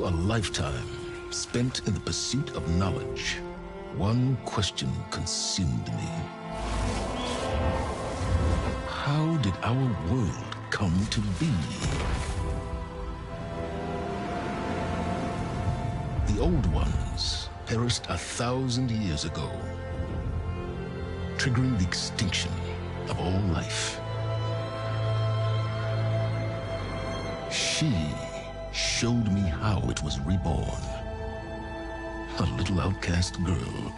a lifetime spent in the pursuit of knowledge, one question consumed me. How did our world come to be? The old ones perished 1,000 years ago, triggering the extinction of all life. She showed me how it was reborn. A little outcast girl,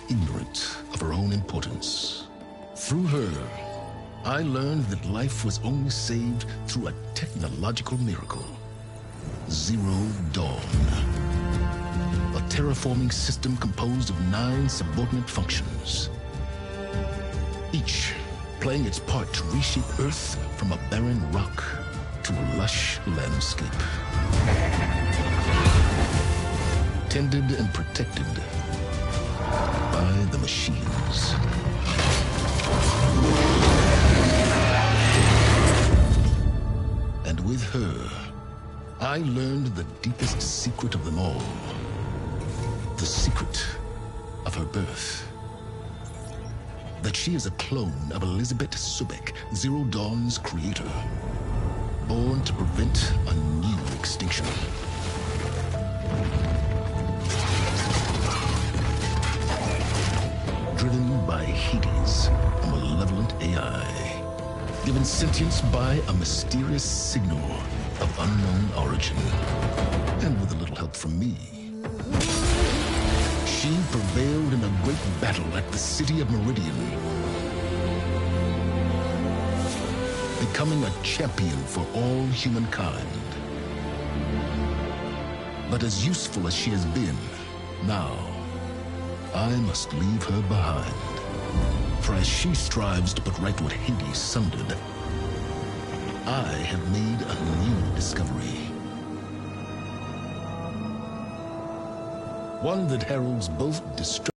ignorant of her own importance. Through her, I learned that life was only saved through a technological miracle. Zero Dawn. A terraforming system composed of 9 subordinate functions, each playing its part to reshape Earth from a barren rock to a lush landscape. Tended and protected by the machines. And with her, I learned the deepest secret of them all. The secret of her birth. That she is a clone of Elizabeth Sobek, Zero Dawn's creator. Born to prevent a new extinction. Driven by Hades, a malevolent AI. Given sentience by a mysterious signal of unknown origin. And with a little help from me, she prevailed in a great battle at the city of Meridian, becoming a champion for all humankind. But as useful as she has been, now, I must leave her behind. For as she strives to put right what Hades sundered, I have made a new discovery. One that heralds both destruction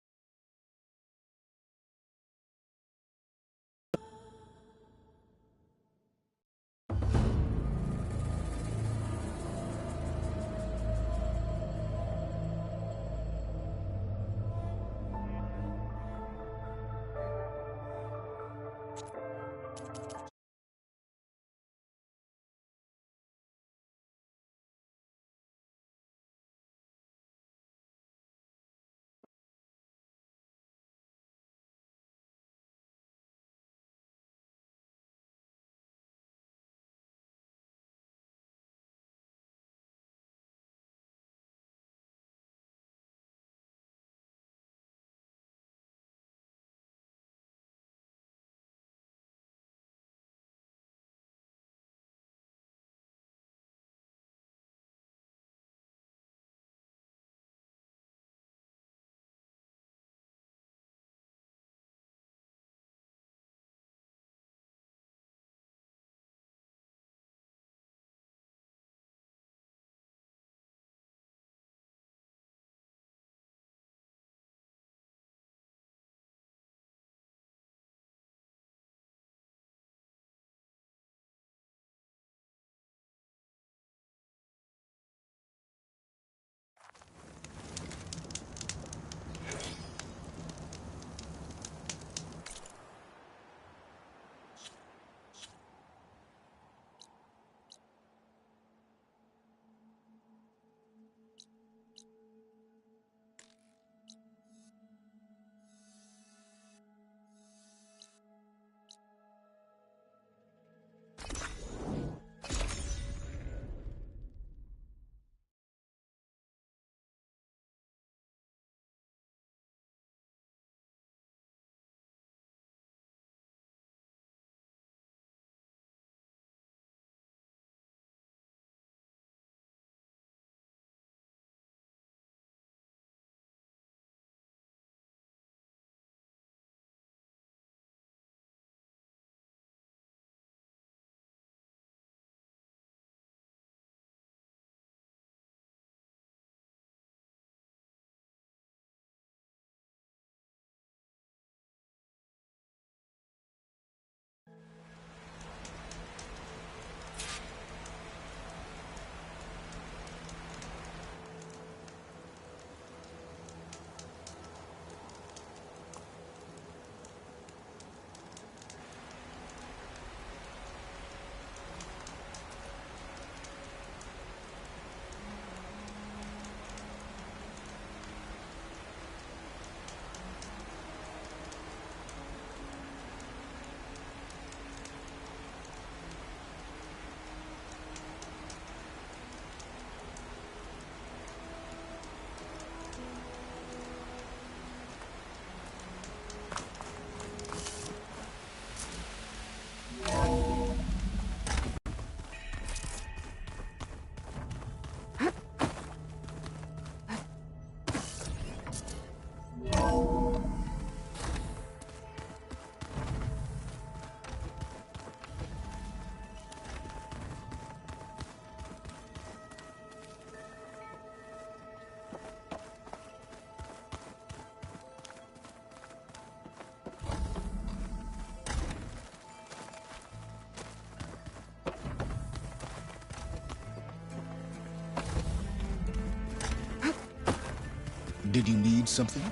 Did you need something?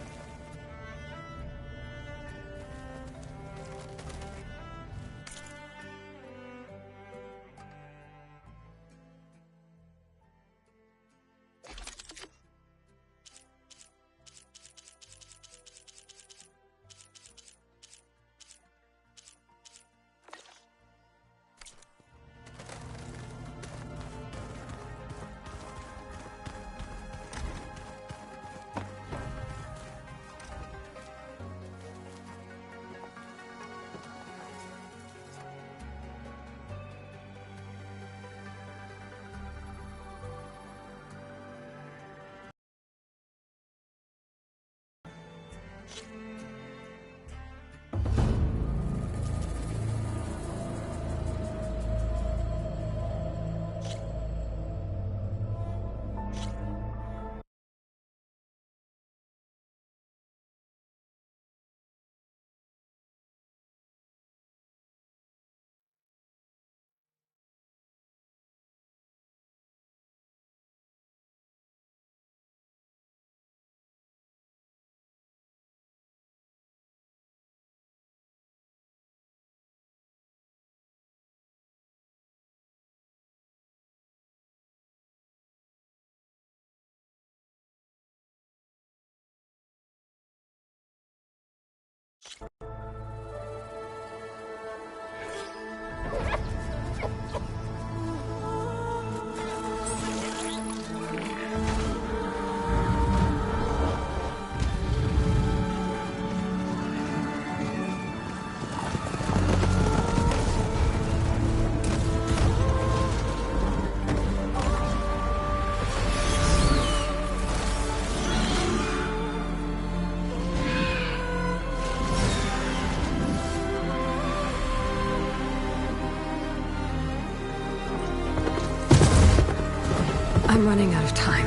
I'm running out of time,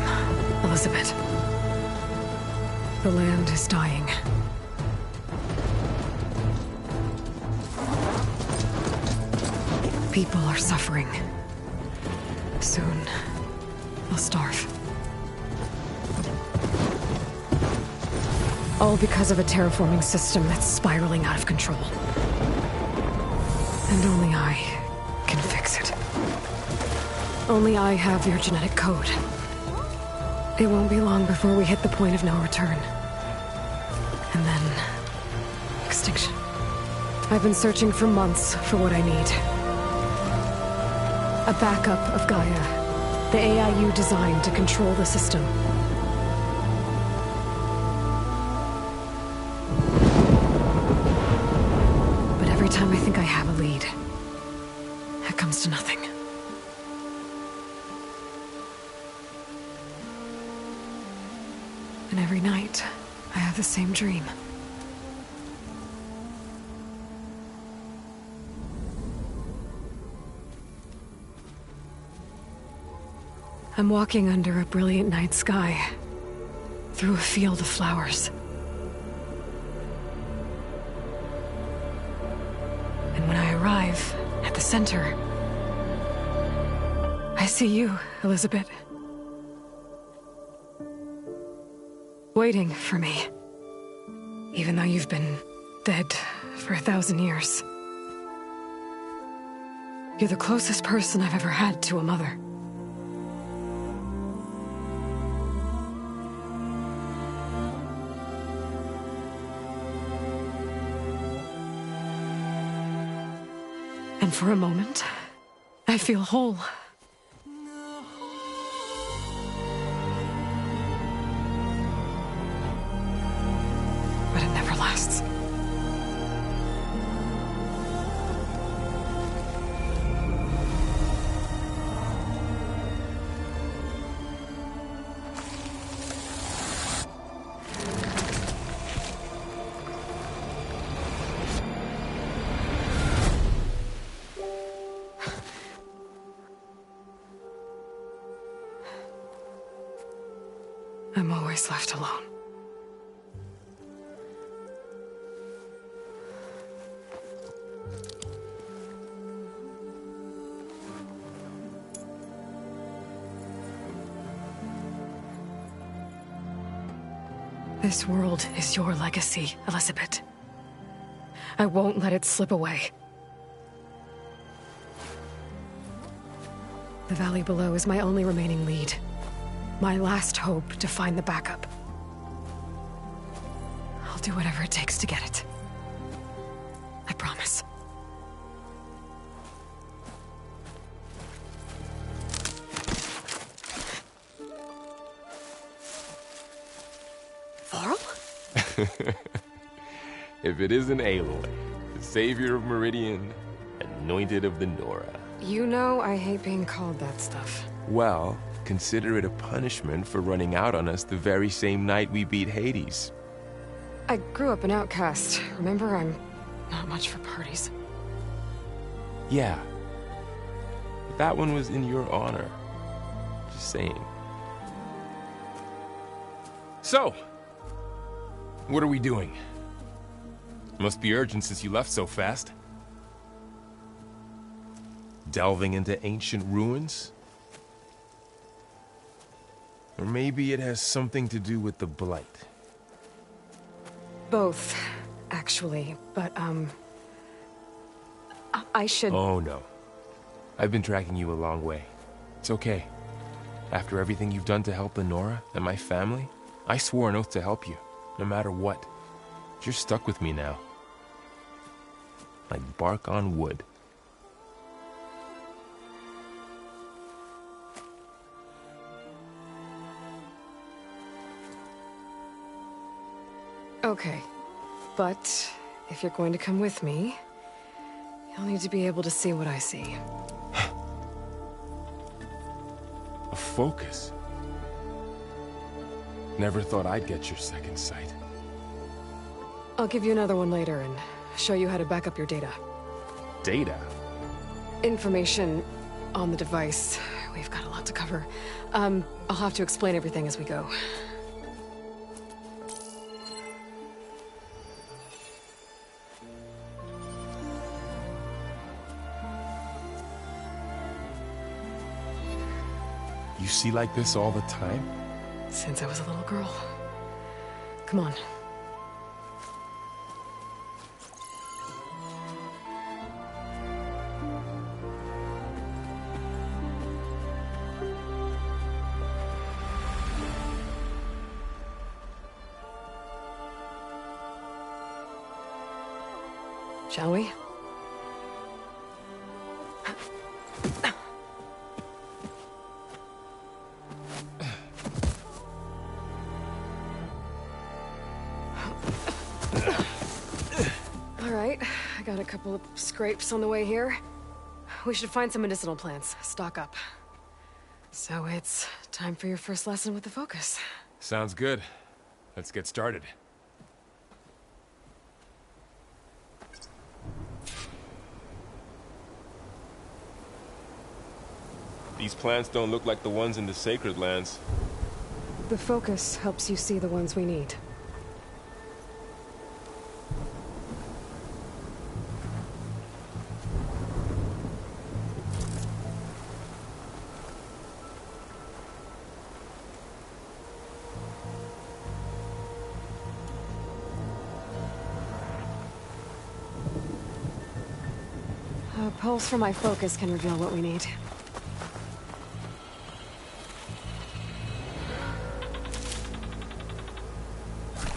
Elizabeth. The land is dying. People are suffering. Soon, they'll starve. All because of a terraforming system that's spiraling out of control. And only I can fix it. Only I have your genetic code. It won't be long before we hit the point of no return. And then... extinction. I've been searching for months for what I need. A backup of Gaia. The AI you designed to control the system. But every time I think I have a lead, it comes to nothing. And every night, I have the same dream. I'm walking under a brilliant night sky, through a field of flowers. And when I arrive at the center, I see you, Elizabeth. Waiting for me. Even though you've been dead for 1,000 years. You're the closest person I've ever had to a mother. And for a moment, I feel whole. But it never lasts. I'm always left alone. This world is your legacy, Elizabeth. I won't let it slip away. The valley below is my only remaining lead. My last hope to find the backup. I'll do whatever it takes to get it. I promise. Varl? If it isn't Aloy, the savior of Meridian, anointed of the Nora. You know I hate being called that stuff. Well, consider it a punishment for running out on us the very same night we beat Hades. I grew up an outcast. Remember, I'm not much for parties. Yeah. But that one was in your honor. Just saying. So, what are we doing? Must be urgent since you left so fast. Delving into ancient ruins? Or maybe it has something to do with the Blight. Both, actually, but, I should... Oh, no. I've been tracking you a long way. It's okay. After everything you've done to help the Nora and my family, I swore an oath to help you, no matter what. You're stuck with me now. Like bark on wood. Okay, but if you're going to come with me, you'll need to be able to see what I see. A focus? Never thought I'd get your second sight. I'll give you another one later and show you how to back up your data. Data? Information on the device. We've got a lot to cover. I'll have to explain everything as we go. You see like this all the time? Since I was a little girl. Come on. Shall we? All right, I got a couple of scrapes on the way here. We should find some medicinal plants, stock up. So it's time for your first lesson with the Focus. Sounds good. Let's get started. These plants don't look like the ones in the Sacred Lands. The Focus helps you see the ones we need. A pulse from my Focus can reveal what we need.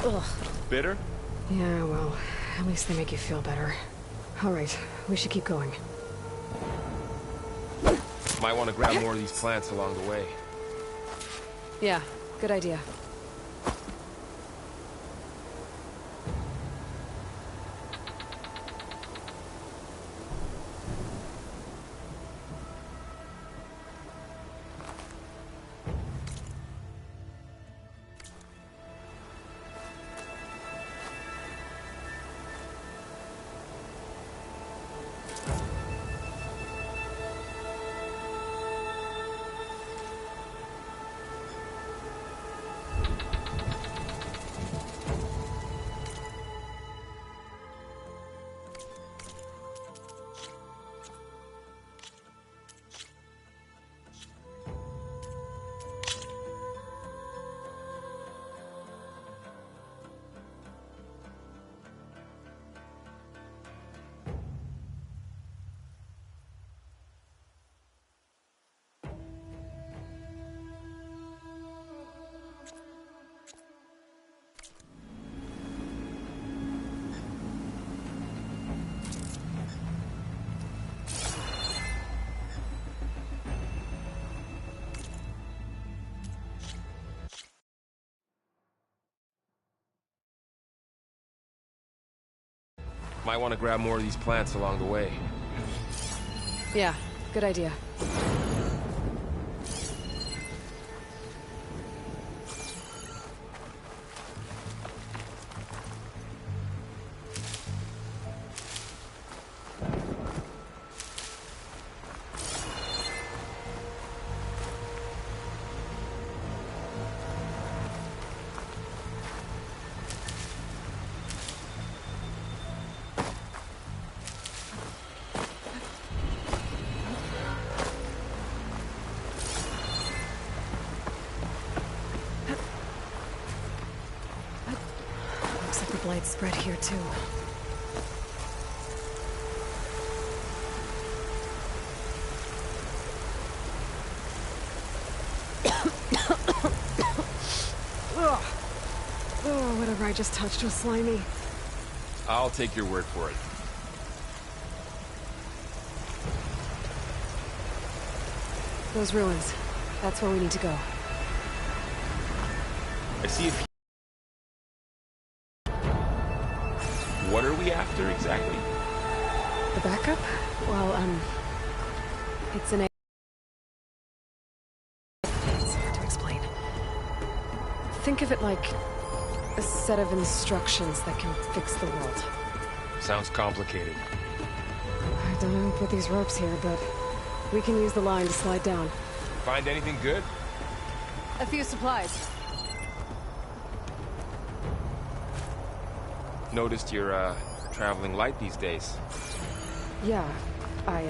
Ugh. Bitter? Yeah, well, at least they make you feel better. All right, we should keep going. Might want to grab more of these plants along the way. Yeah, good idea. Might want to grab more of these plants along the way. Yeah, good idea. Looks like the blight spread here too. Ugh. Oh, whatever I just touched was slimy. I'll take your word for it. Those ruins. That's where we need to go. I see if... What are we after exactly? The backup? Well, it's an... It's hard to explain. Think of it like a set of instructions that can fix the world. Sounds complicated. I don't know who put these ropes here, but we can use the line to slide down. Find anything good? A few supplies. Noticed you're, traveling light these days. Yeah, I,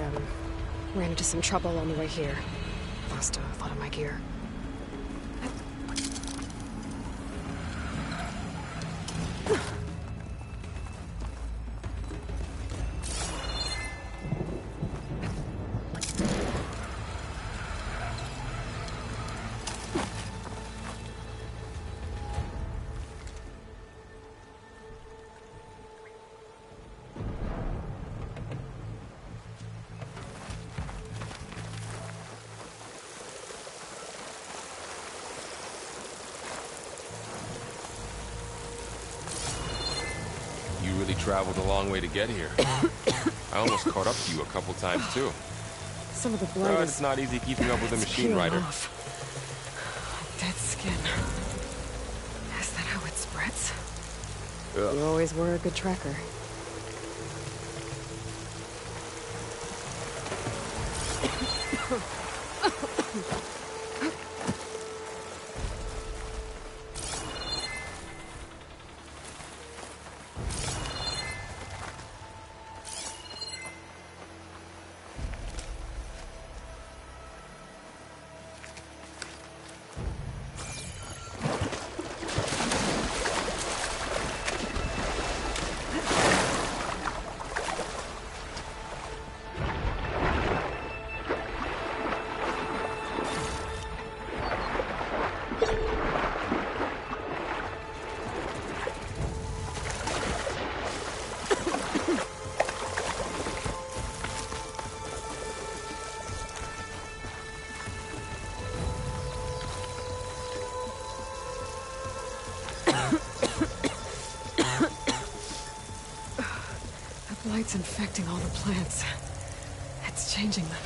ran into some trouble on the way here. Lost a lot of my gear. You really traveled a long way to get here. I almost caught up to you a couple times, too. Some of the blood But is... it's not easy keeping up with a machine peeling rider. off. Dead skin. Is that how it spreads? Ugh. You always were a good tracker. Light's infecting all the plants. It's changing them.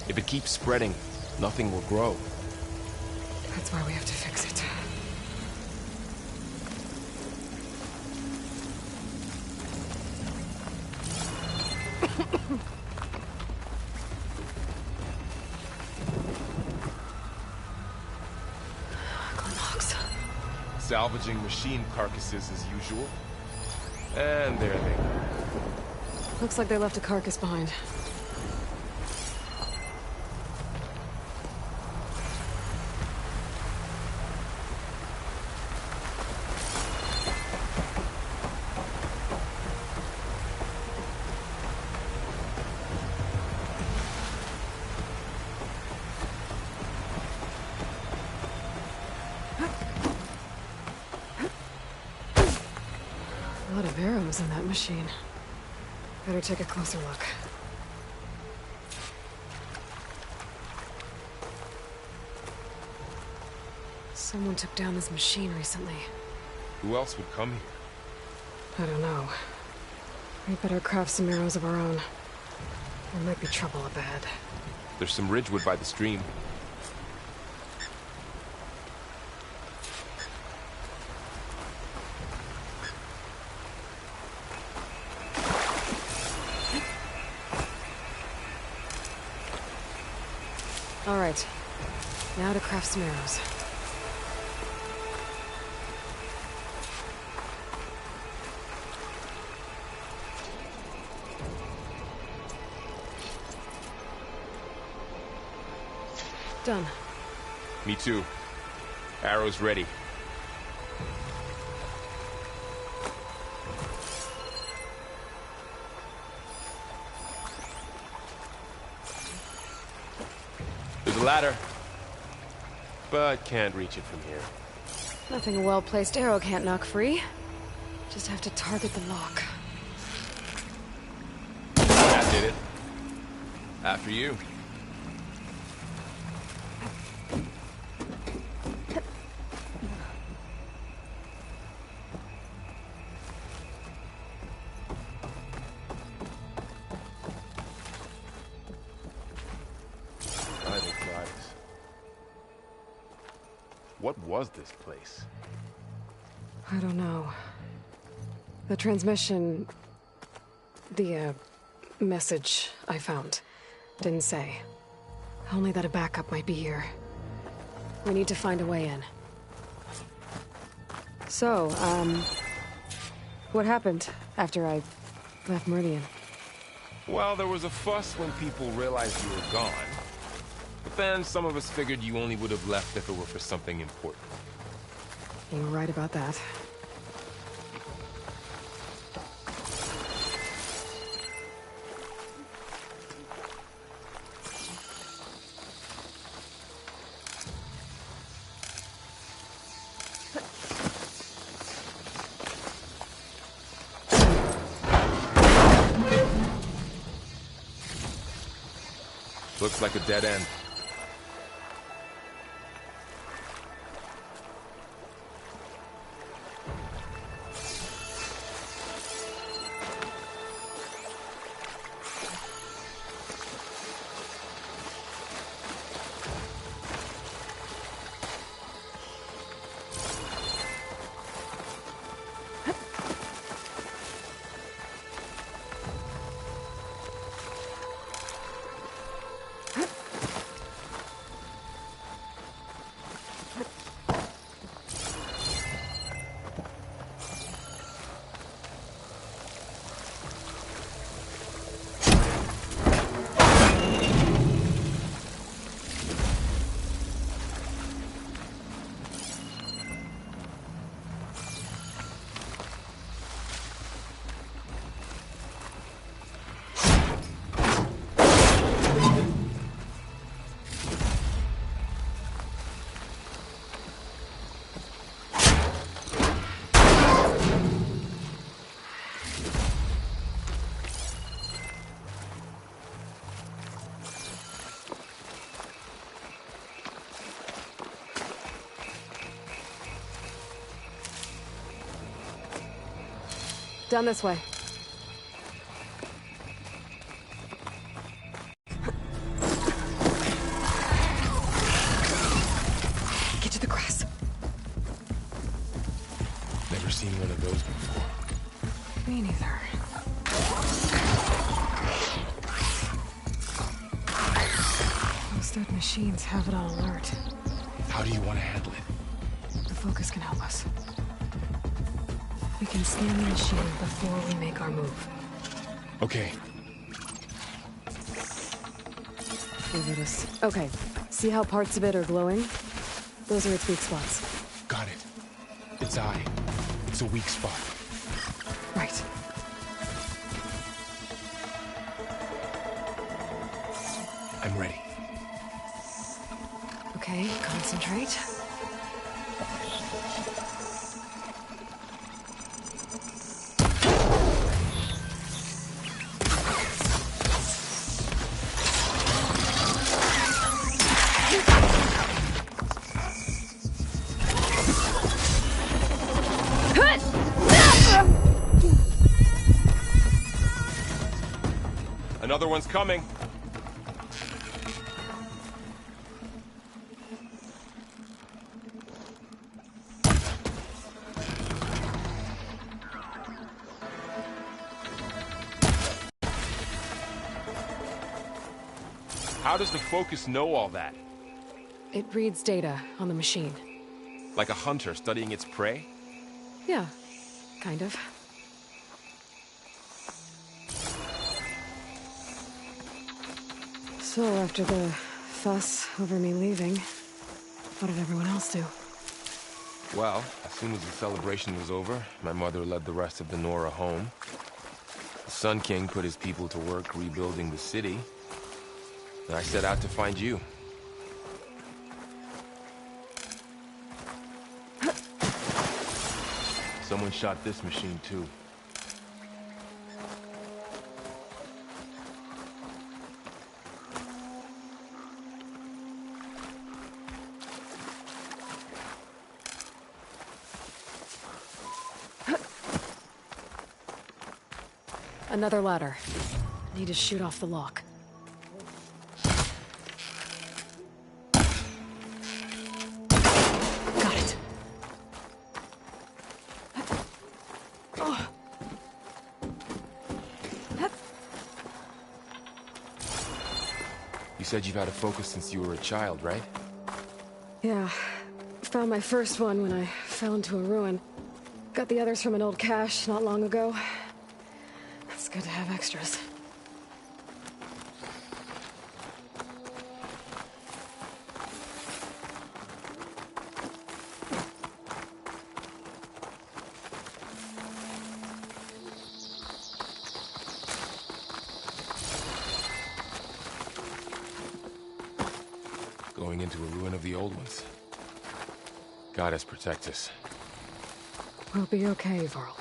If it keeps spreading, nothing will grow. That's why we have to fix it. Glenhawks. Salvaging machine carcasses as usual. And there they go. Looks like they left a carcass behind. A lot of arrows in that machine. Better take a closer look. Someone took down this machine recently. Who else would come here? I don't know. We better craft some arrows of our own. There might be trouble up ahead. There's some ridgewood by the stream. All right. Now to craft some arrows. Done. Me too. Arrows ready. There's a ladder, but can't reach it from here. Nothing a well-placed arrow can't knock free. Just have to target the lock. That did it. After you. What was this place? I don't know. The transmission... The, message I found didn't say. Only that a backup might be here. We need to find a way in. So, what happened after I left Meridian? Well, there was a fuss when people realized you were gone. But then some of us figured you only would have left if it were for something important. You were right about that. Looks like a dead end. Down this way. Get to the grass. Never seen one of those before. Me neither. Those dead machines have it on alert. How do you want to handle it? The focus can help us. We can scan the machine before we make our move. Okay. Okay. See how parts of it are glowing? Those are its weak spots. Got it. Its eye. It's a weak spot. Right. I'm ready. Okay, concentrate. Another one's coming. How does the Focus know all that? It reads data on the machine. Like a hunter studying its prey? Yeah, kind of. So, after the fuss over me leaving, what did everyone else do? Well, as soon as the celebration was over, my mother led the rest of the Nora home. The Sun King put his people to work rebuilding the city, and I set out to find you. Someone shot this machine too. Another ladder. Need to shoot off the lock. Got it. You said you've had a Focus since you were a child, right? Yeah. Found my first one when I fell into a ruin. Got the others from an old cache not long ago. It's good to have extras. Going into a ruin of the old ones. Goddess protect us. We'll be okay, Varl.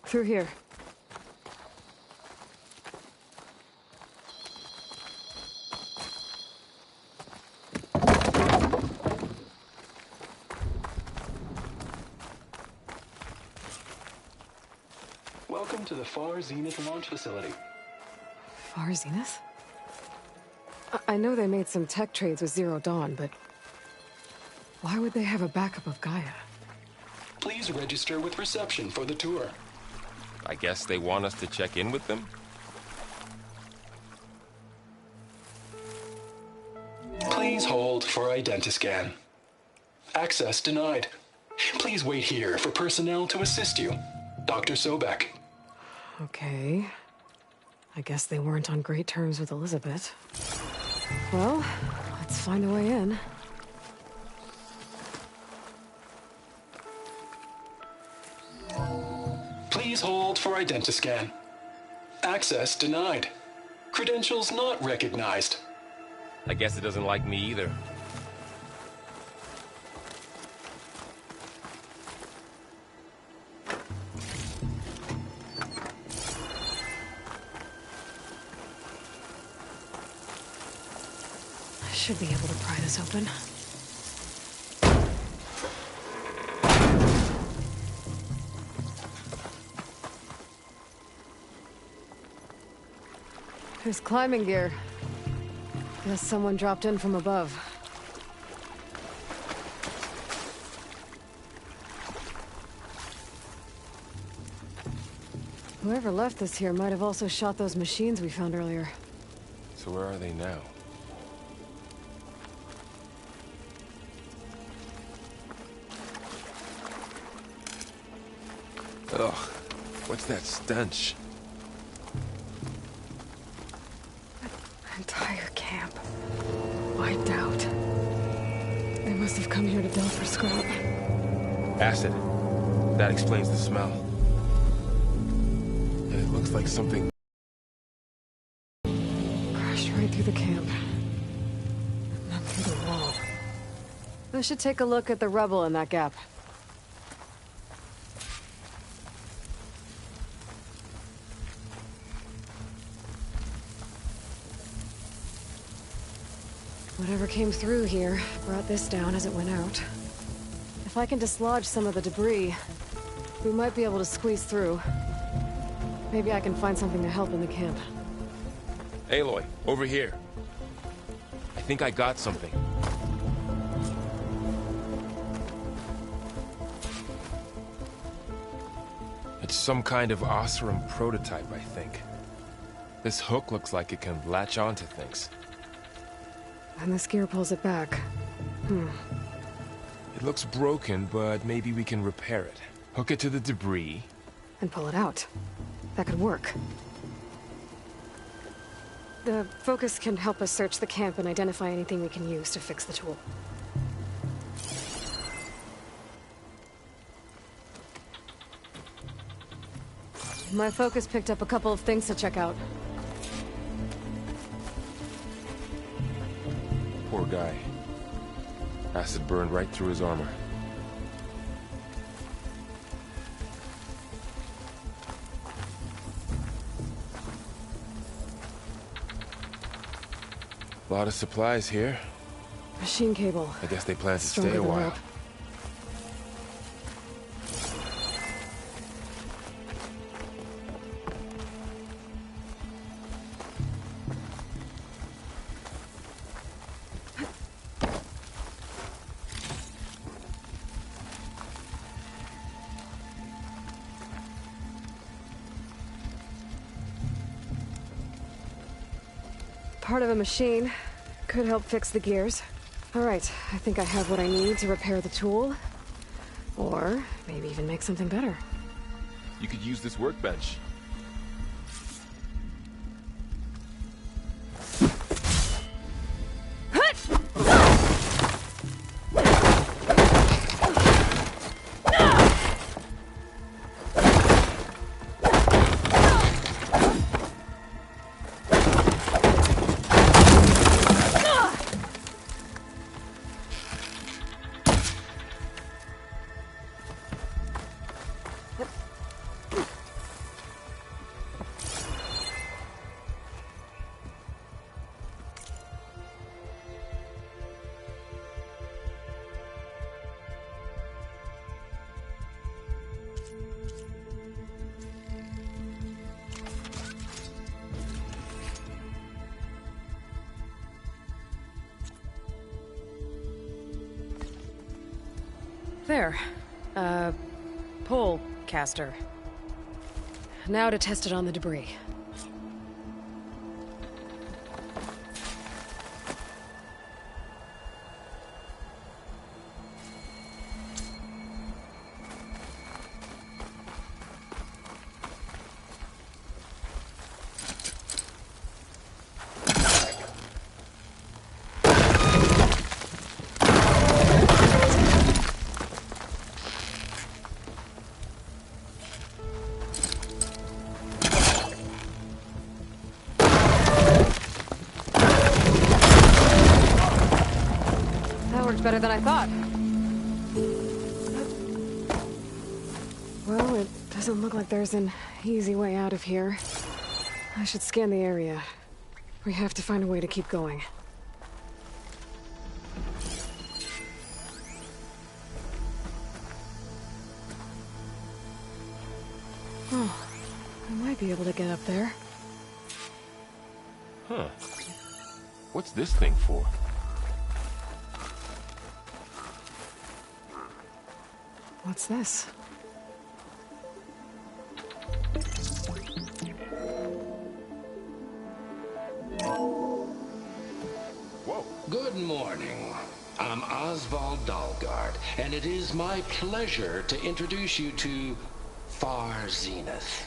Through here. Welcome to the Far Zenith launch facility. Far Zenith? I know they made some tech trades with Zero Dawn, but why would they have a backup of Gaia? Please register with reception for the tour. I guess they want us to check in with them? Please hold for identiscan. Access denied. Please wait here for personnel to assist you. Dr. Sobek. Okay. I guess they weren't on great terms with Elizabeth. Well, let's find a way in. Please hold for identiscan. Access denied. Credentials not recognized. I guess it doesn't like me either. I should be able to pry this open. There's climbing gear. Guess someone dropped in from above. Whoever left this here might have also shot those machines we found earlier. So where are they now? Ugh, what's that stench? Entire camp. Wiped out. They must have come here to delve for scrap. Acid. That explains the smell. And it looks like something... Crashed right through the camp. And then through the wall. I should take a look at the rubble in that gap. Whatever came through here brought this down as it went out. If I can dislodge some of the debris, we might be able to squeeze through. Maybe I can find something to help in the camp. Aloy, over here. I think I got something. It's some kind of Oseram prototype, I think. This hook looks like it can latch onto things. And this gear pulls it back. It looks broken, but maybe we can repair it. Hook it to the debris. And pull it out. That could work. The focus can help us search the camp and identify anything we can use to fix the tool. My focus picked up a couple of things to check out. Poor guy. Acid burned right through his armor. A lot of supplies here. Machine cable. I guess they plan to Stronger stay a than while. rope. Part of a machine. Could help fix the gears. Alright, I think I have what I need to repair the tool. Or maybe even make something better. You could use this workbench. There. Pole caster. Now to test it on the debris. Better than I thought. Well, it doesn't look like there's an easy way out of here. I should scan the area. We have to find a way to keep going. Oh, I might be able to get up there. Huh. What's this thing for? What's this? Whoa. Good morning. I'm Oswald Dalgard, and it is my pleasure to introduce you to Far Zenith.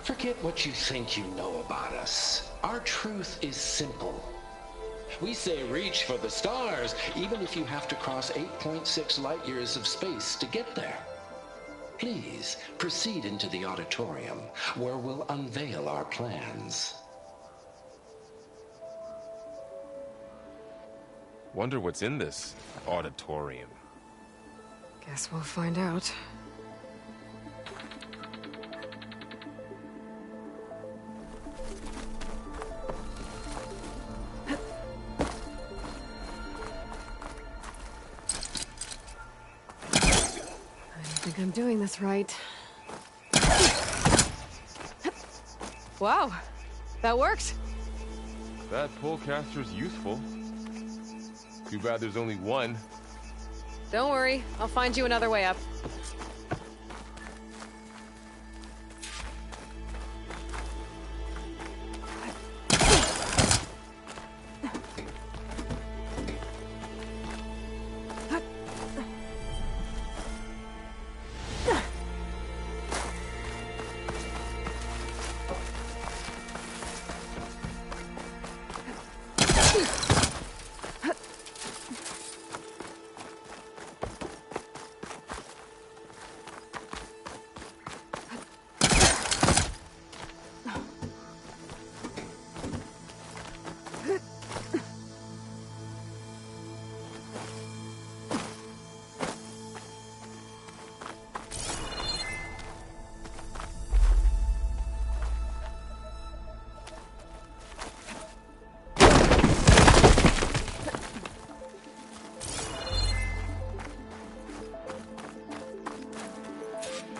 Forget what you think you know about us. Our truth is simple. We say reach for the stars, even if you have to cross 8.6 light years of space to get there. Please, proceed into the auditorium, where we'll unveil our plans. Wonder what's in this auditorium. Guess we'll find out. I'm doing this right. Wow, that worked. That polecaster's useful. Too bad there's only one. Don't worry, I'll find you another way up.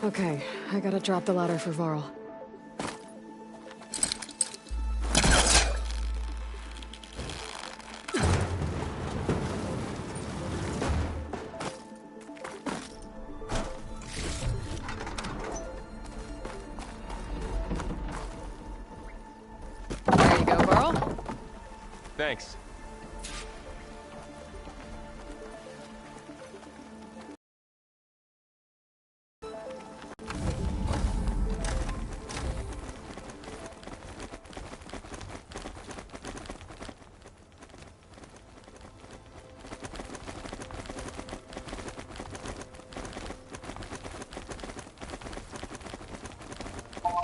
Okay, I gotta drop the ladder for Varl. There you go, Varl. Thanks.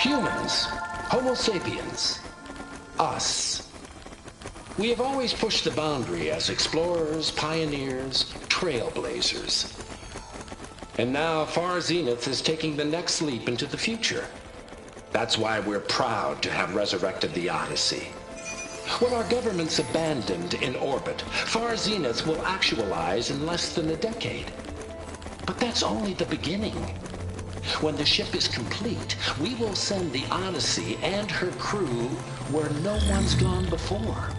Humans, Homo sapiens, us. We have always pushed the boundary as explorers, pioneers, trailblazers. And now Far Zenith is taking the next leap into the future. That's why we're proud to have resurrected the Odyssey. What our governments abandoned in orbit, Far Zenith will actualize in less than a decade. But that's only the beginning. When the ship is complete, we will send the Odyssey and her crew where no one's gone before.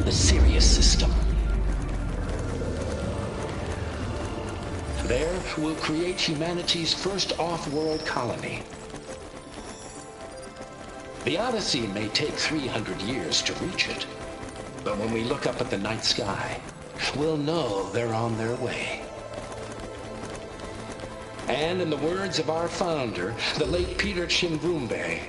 The Sirius system. There, we'll create humanity's first off-world colony. The Odyssey may take 300 years to reach it. But when we look up at the night sky, we'll know they're on their way. And in the words of our founder, the late Peter Chimbumbe,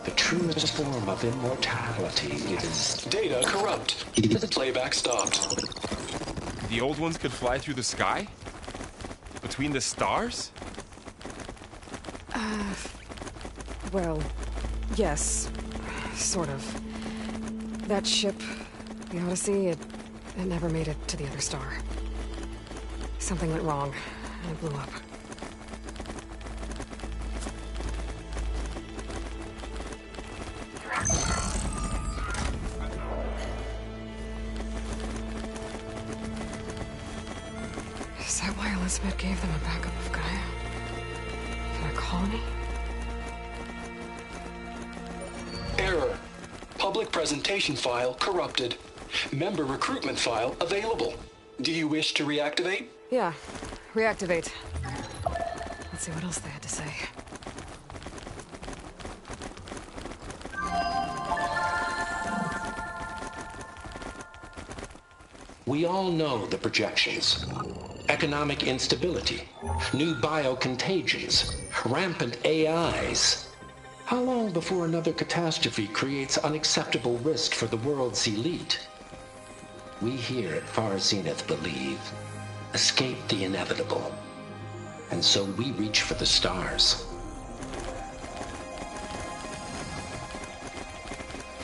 the truest form of immortality is... Data corrupt. Playback stopped. The old ones could fly through the sky? Between the stars? Well, yes, sort of. That ship, the Odyssey, it never made it to the other star. Something went wrong, and it blew up. Is that why Elizabeth gave them a backup of Gaia? For a colony? Error. Public presentation file corrupted. Member recruitment file available. Do you wish to reactivate? Yeah, reactivate. Let's see what else they had to say. We all know the projections. Economic instability, new biocontagions, rampant AIs. How long before another catastrophe creates unacceptable risk for the world's elite? We here at Far Zenith believe, escape the inevitable. And so we reach for the stars.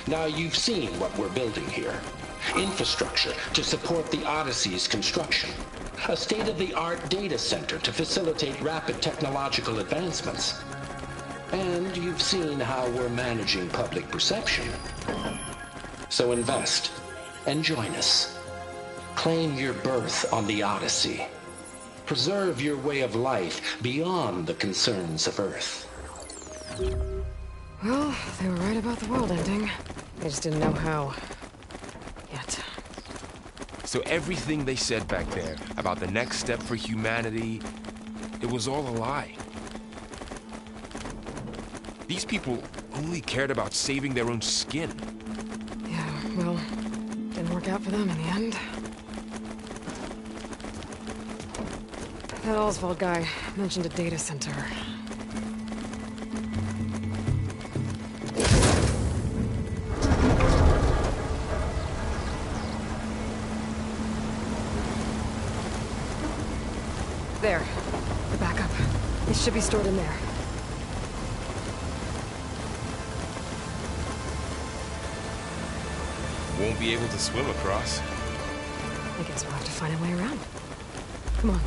Now you've seen what we're building here. Infrastructure to support the Odyssey's construction. A state-of-the-art data center to facilitate rapid technological advancements. And you've seen how we're managing public perception. So invest and join us. Claim your berth on the Odyssey. Preserve your way of life beyond the concerns of Earth. Well, they were right about the world ending. They just didn't know how. Yet. So everything they said back there about the next step for humanity, it was all a lie. These people only cared about saving their own skin. Yeah, well, didn't work out for them in the end. That Oswald guy mentioned a data center. There. The backup. It should be stored in there. Won't be able to swim across. I guess we'll have to find a way around. Come on.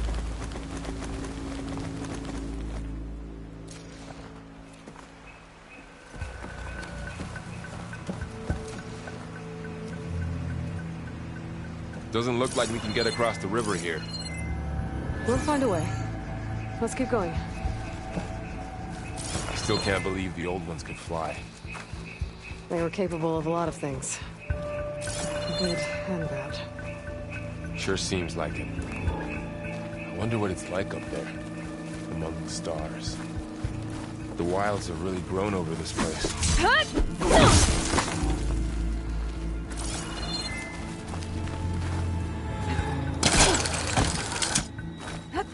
Doesn't look like we can get across the river here. We'll find a way. Let's keep going. I still can't believe the old ones could fly. They were capable of a lot of things. Good and bad. Sure seems like it. I wonder what it's like up there, among the stars. The wilds have really grown over this place.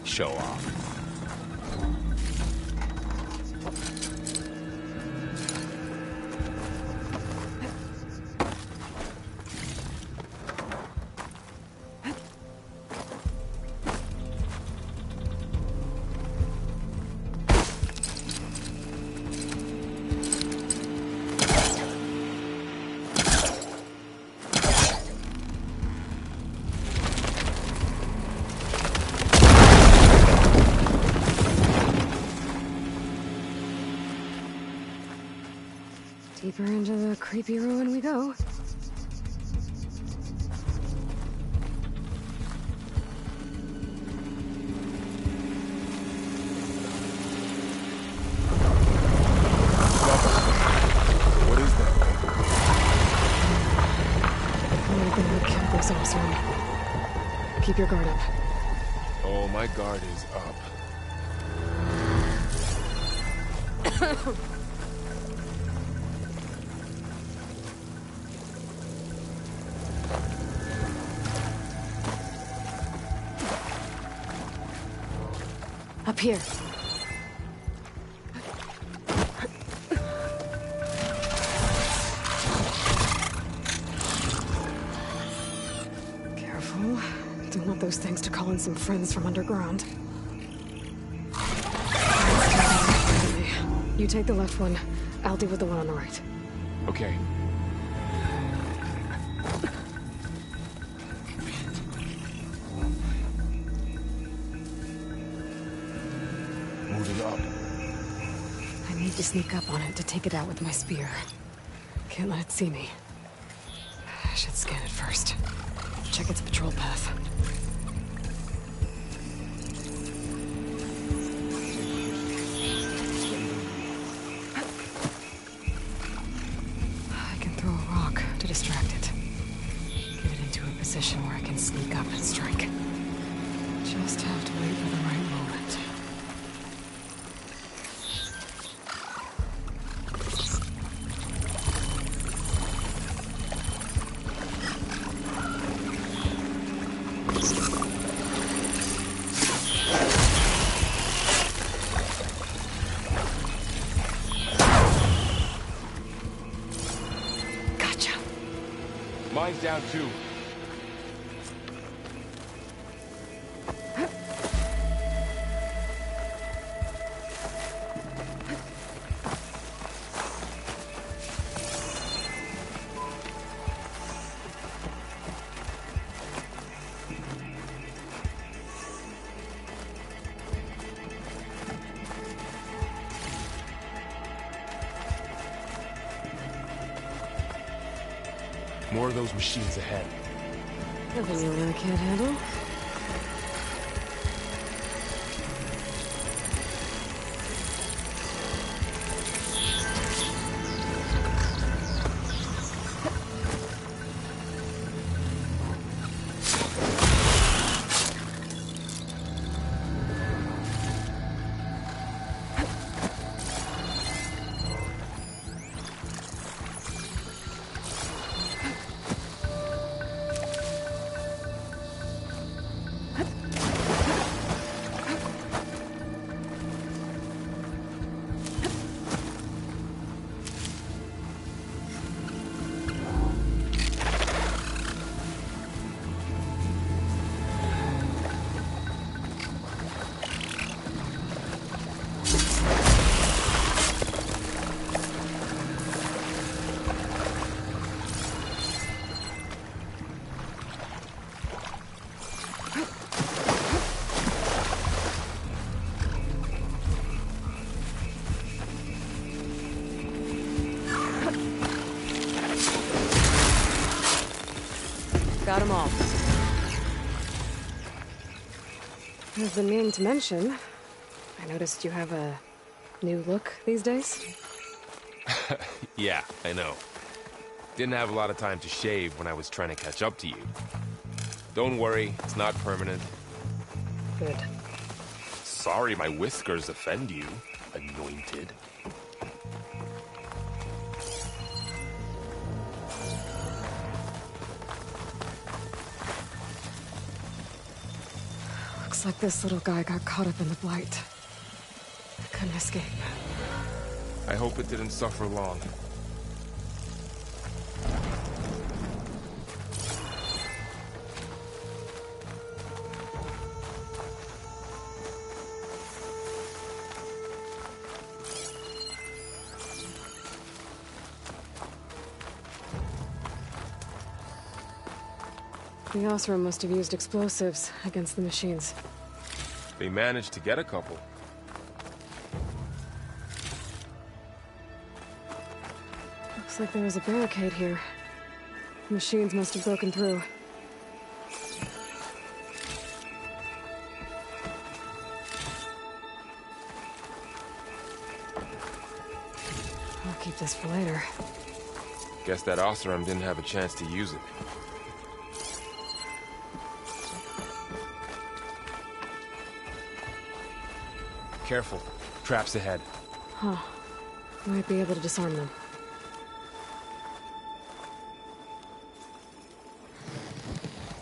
Show off. Deeper into the creepy ruin we go. What is that? I'm gonna kill this Osram. Keep your guard up. Oh, my guard is up. Up here. Careful. Don't want those things to call in some friends from underground. You take the left one. I'll deal with the one on the right. Okay. Move it up. I need to sneak up on it to take it out with my spear. Can't let it see me. I should scan it first. Check its patrol path. I can throw a rock to distract it. Get it into a position where I can sneak up and strike. Just have to wait for the right moment. Mine's down too. More of those machines ahead. Nothing you can't handle. Got them all. I've been meaning to mention, I noticed you have a new look these days. Yeah, I know. Didn't have a lot of time to shave when I was trying to catch up to you. Don't worry, it's not permanent. Good. Sorry my whiskers offend you, anointed. Looks like this little guy got caught up in the Blight. Couldn't escape. I hope it didn't suffer long. The Oseram must have used explosives against the machines. They managed to get a couple. Looks like there was a barricade here. The machines must have broken through. I'll keep this for later. Guess that Oseram didn't have a chance to use it. Careful. Traps ahead. Huh. Might be able to disarm them.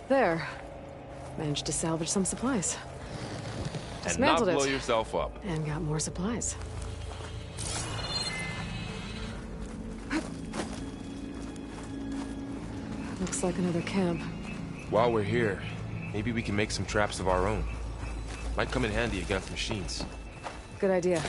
There. Managed to salvage some supplies. And not Dismantled blow it. yourself up. And got more supplies. Looks like another camp. While we're here, maybe we can make some traps of our own. Might come in handy against machines. Good idea.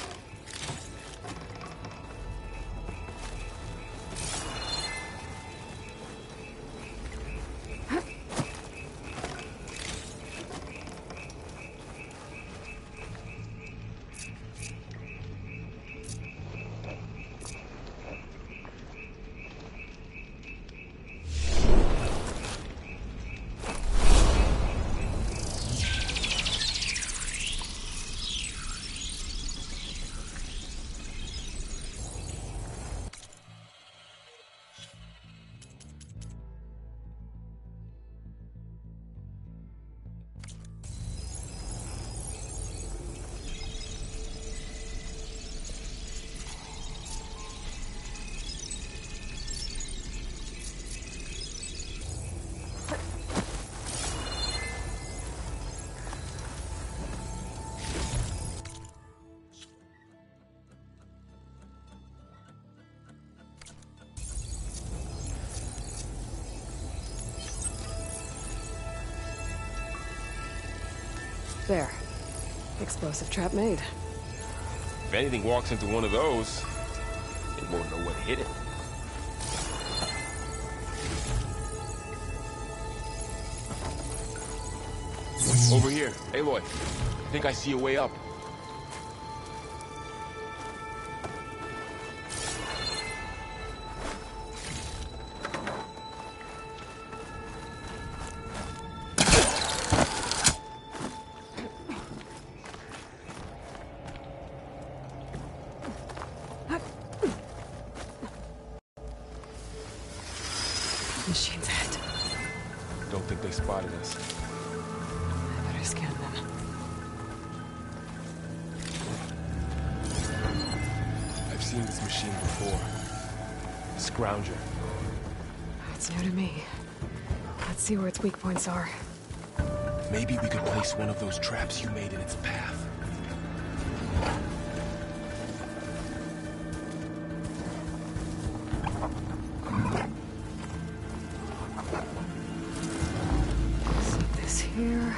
There. Explosive trap made. If anything walks into one of those, it won't know what hit it. Over here. Aloy, I think I see a way up. spotted us. I better scan them. I've seen this machine before. Scrounger. It's new to me. Let's see where its weak points are. Maybe we could place one of those traps you made in its path. Set this here.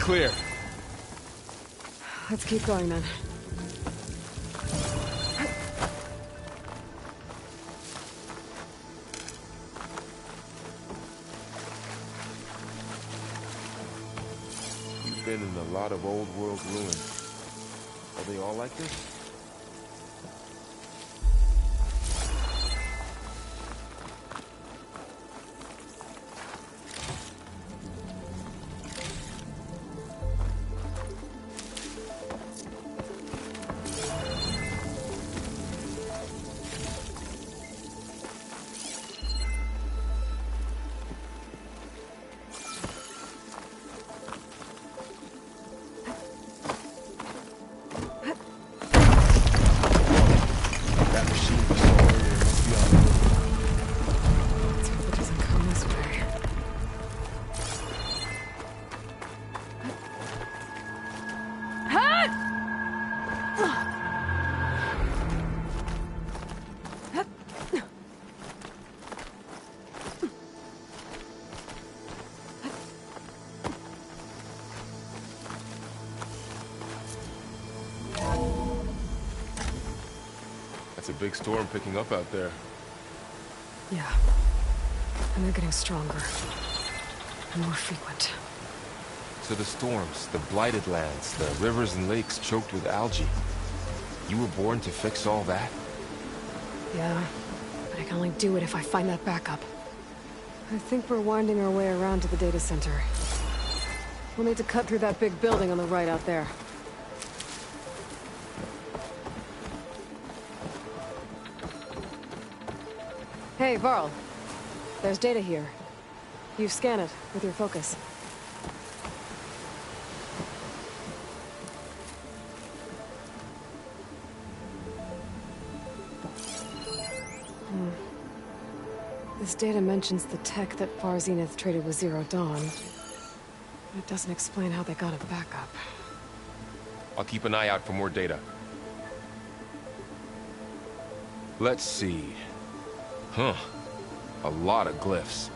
Clear. Let's keep going then. You've been in a lot of old world ruins. Are they all like this? It's a big storm picking up out there. Yeah. And they're getting stronger. And more frequent. So the storms, the blighted lands, the rivers and lakes choked with algae. You were born to fix all that? Yeah. But I can only do it if I find that backup. I think we're winding our way around to the data center. We'll need to cut through that big building on the right out there. Hey, Varl. There's data here. You scan it with your focus. This data mentions the tech that Far Zenith traded with Zero Dawn. But it doesn't explain how they got a backup. I'll keep an eye out for more data. Let's see. Huh. A lot of glyphs.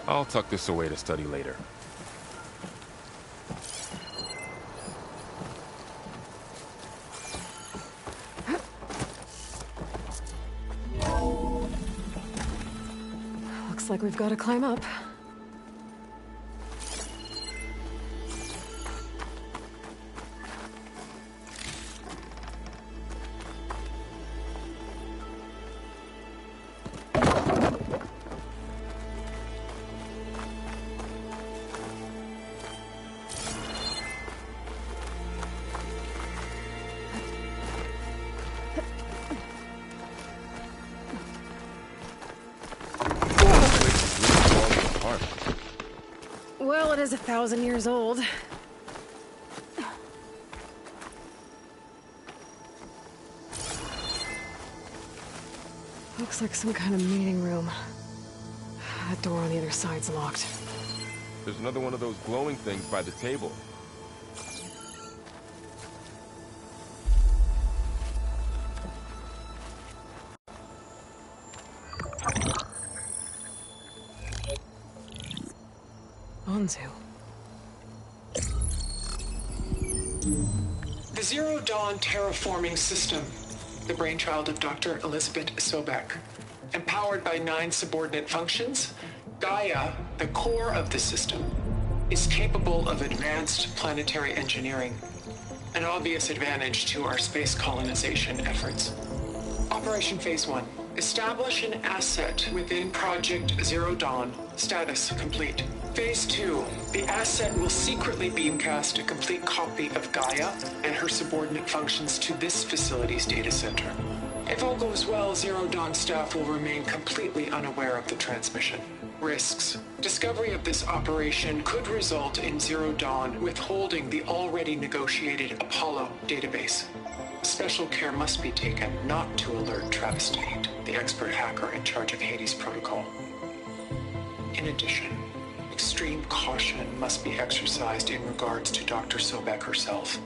I'll tuck this away to study later. like we've got to climb up. Well, it is 1,000 years old. Looks like some kind of meeting room. That door on the other side's locked. There's another one of those glowing things by the table. Onzu. The Zero Dawn terraforming system, the brainchild of Dr. Elizabeth Sobek. Empowered by 9 subordinate functions, Gaia, the core of the system, is capable of advanced planetary engineering, an obvious advantage to our space colonization efforts. Operation Phase 1. Establish an asset within Project Zero Dawn. Status complete. Phase 2. The asset will secretly beamcast a complete copy of Gaia and her subordinate functions to this facility's data center. If all goes well, Zero Dawn staff will remain completely unaware of the transmission. Risks. Discovery of this operation could result in Zero Dawn withholding the already negotiated Apollo database. Special care must be taken not to alert Travis Tate, the expert hacker in charge of Hades Protocol. In addition, extreme caution must be exercised in regards to Dr. Sobek herself.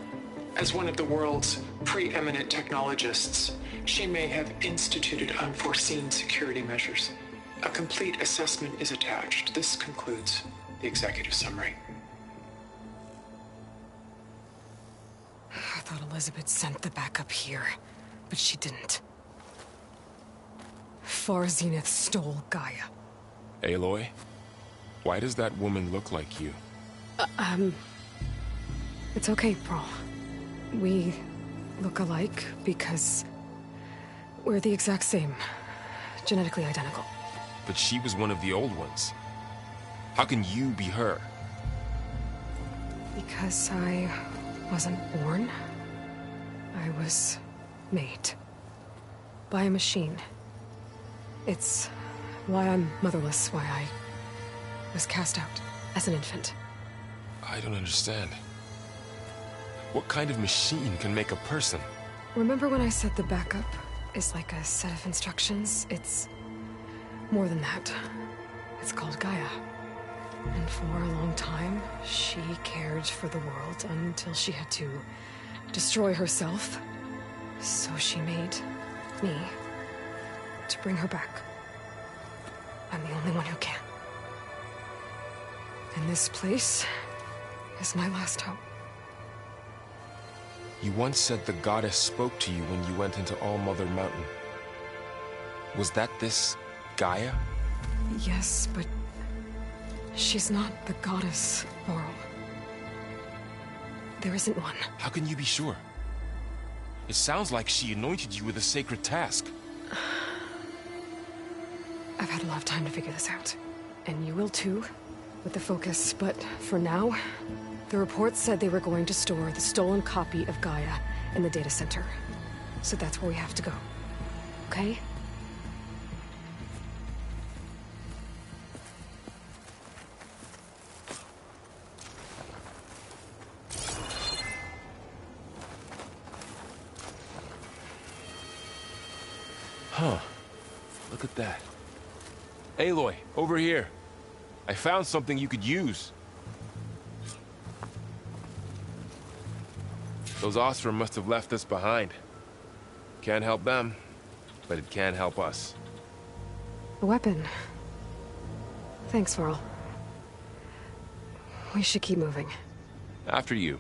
As one of the world's preeminent technologists, she may have instituted unforeseen security measures. A complete assessment is attached. This concludes the executive summary. I thought Elizabeth sent the backup here, but she didn't. Far Zenith stole Gaia. Aloy? Why does that woman look like you? It's okay, Pearl. We look alike because we're the exact same. Genetically identical. But she was one of the old ones. How can you be her? Because I wasn't born. I was made. By a machine. It's why I'm motherless, why I was cast out as an infant. I don't understand. What kind of machine can make a person? Remember when I said the backup is like a set of instructions? It's more than that. It's called Gaia. And for a long time, she cared for the world until she had to destroy herself. So she made me to bring her back. I'm the only one who can. And this place is my last hope. You once said the goddess spoke to you when you went into All Mother Mountain. Was that this Gaia? Yes, but she's not the goddess, Laurel. There isn't one. How can you be sure? It sounds like she anointed you with a sacred task. I've had a lot of time to figure this out. And you will too, with the focus. But for now, the reports said they were going to store the stolen copy of Gaia in the data center. So that's where we have to go. Okay? Huh. Look at that. Aloy, over here. I found something you could use. Those Ostrom must have left us behind. Can't help them, but it can help us. A weapon. Thanks, Varl. We should keep moving. After you.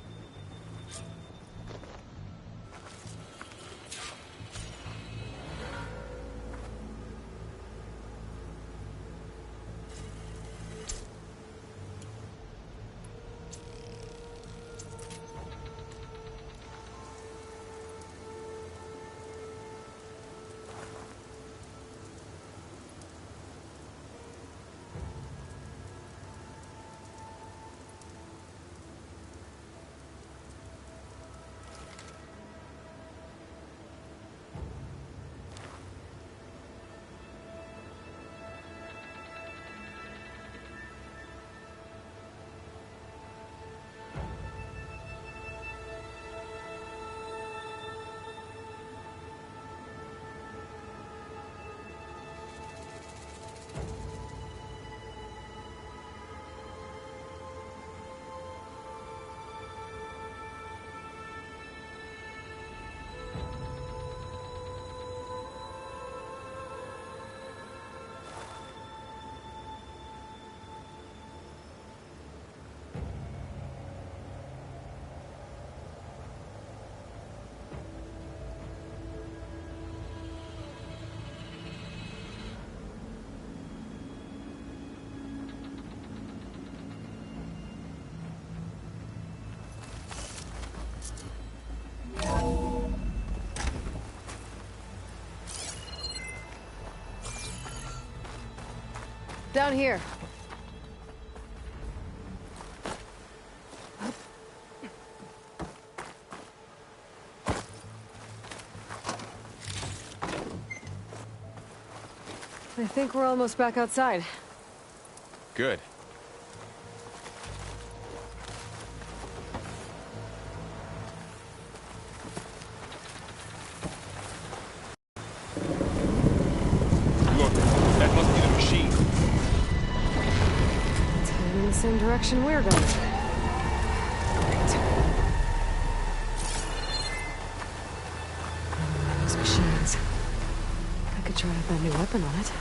Down here. I think we're almost back outside. Good. Look, that must be the machine. It's heading in the same direction we're going. Great. Another one of those machines. I could try out that new weapon on it.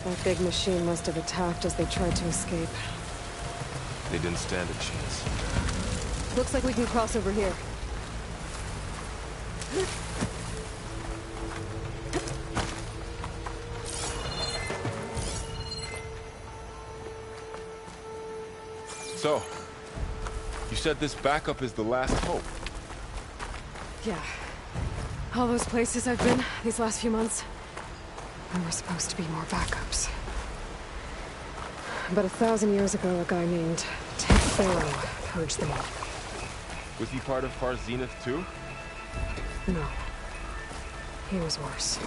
That big machine must have attacked as they tried to escape. They didn't stand a chance. Looks like we can cross over here. So, you said this backup is the last hope. Yeah. All those places I've been these last few months, there were supposed to be more backups. But 1,000 years ago, a guy named Ted Barrow purged them all. Was he part of Far Zenith too? No. He was worse.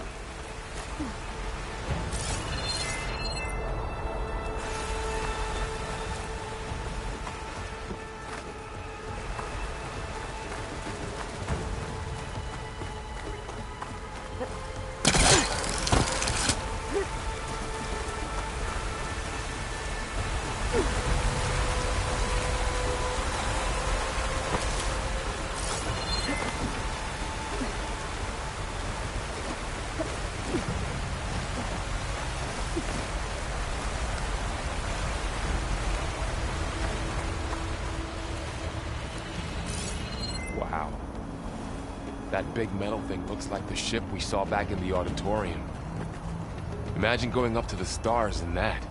Wow. That big metal thing looks like the ship we saw back in the auditorium. Imagine going up to the stars in that.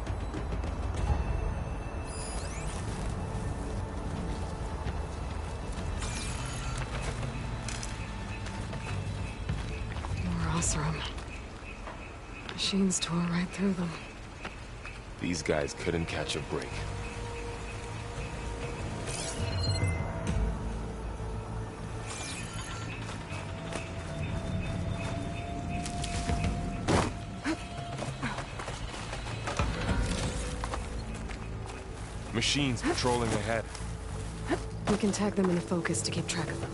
More Oseram. Machines tore right through them. These guys couldn't catch a break. Machines patrolling ahead. We can tag them in a focus to keep track of them.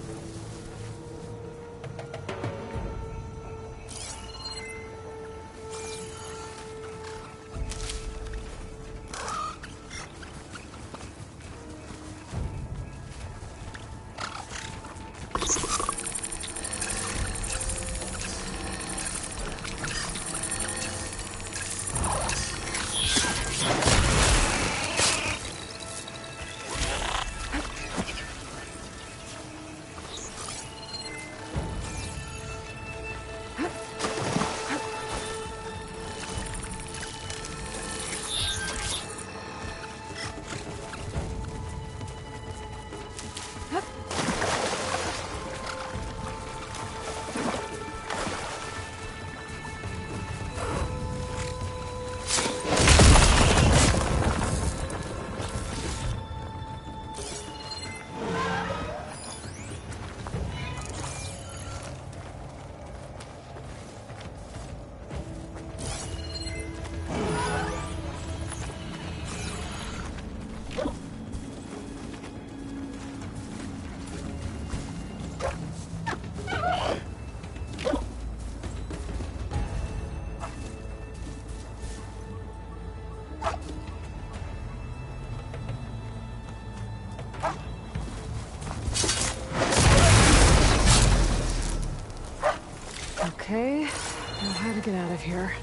Okay, now how to get out of here.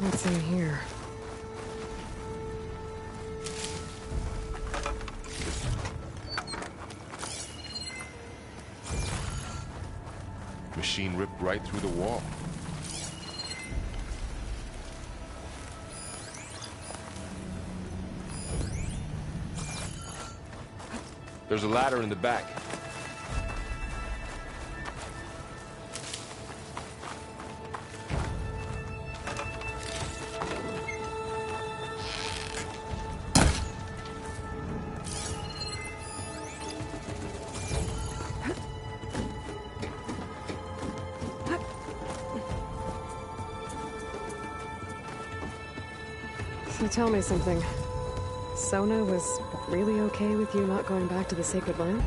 What's in here? Machine ripped right through the wall. There's a ladder in the back. So tell me something. Sona was really okay with you not going back to the Sacred Land?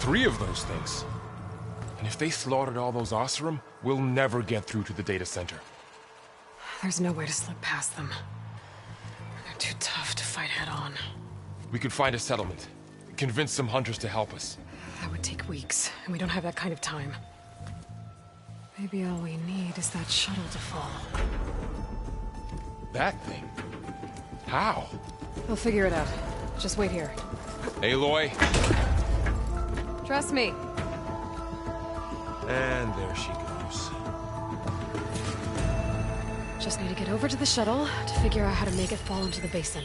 Three of those things. And if they slaughtered all those Oseram, we'll never get through to the data center. There's no way to slip past them. They're too tough to fight head-on. We could find a settlement. Convince some hunters to help us. That would take weeks, and we don't have that kind of time. Maybe all we need is that shuttle to fall. That thing? How? We'll figure it out. Just wait here. Aloy. Trust me. And there she goes. Just need to get over to the shuttle to figure out how to make it fall into the basin.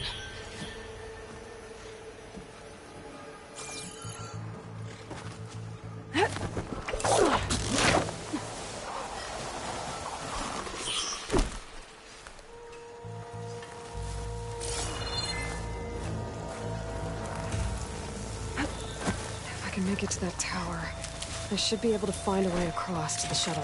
If I can make it to that tower, I should be able to find a way across to the shuttle.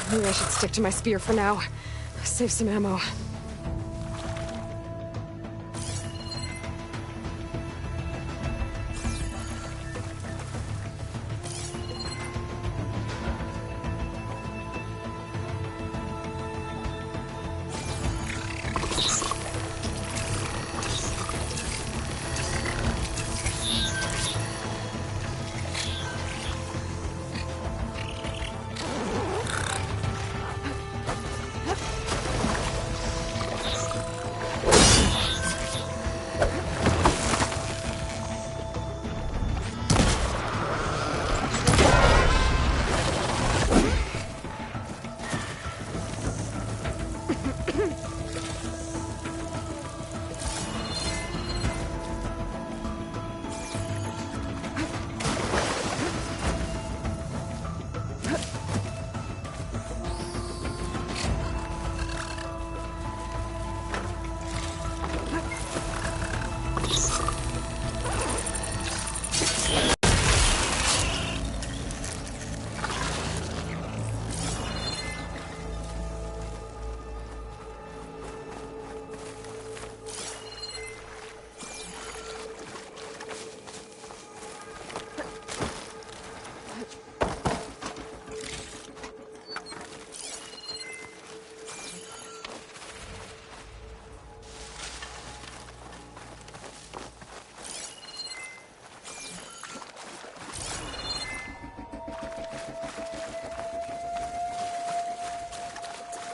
Maybe I should stick to my spear for now. Save some ammo.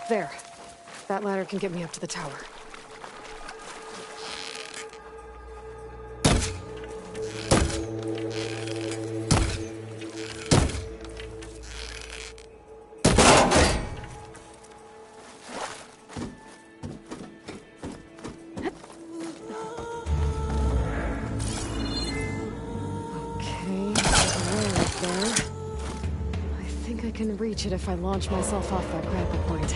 There. That ladder can get me up to the tower. I can reach it if I launch myself off that grapple point.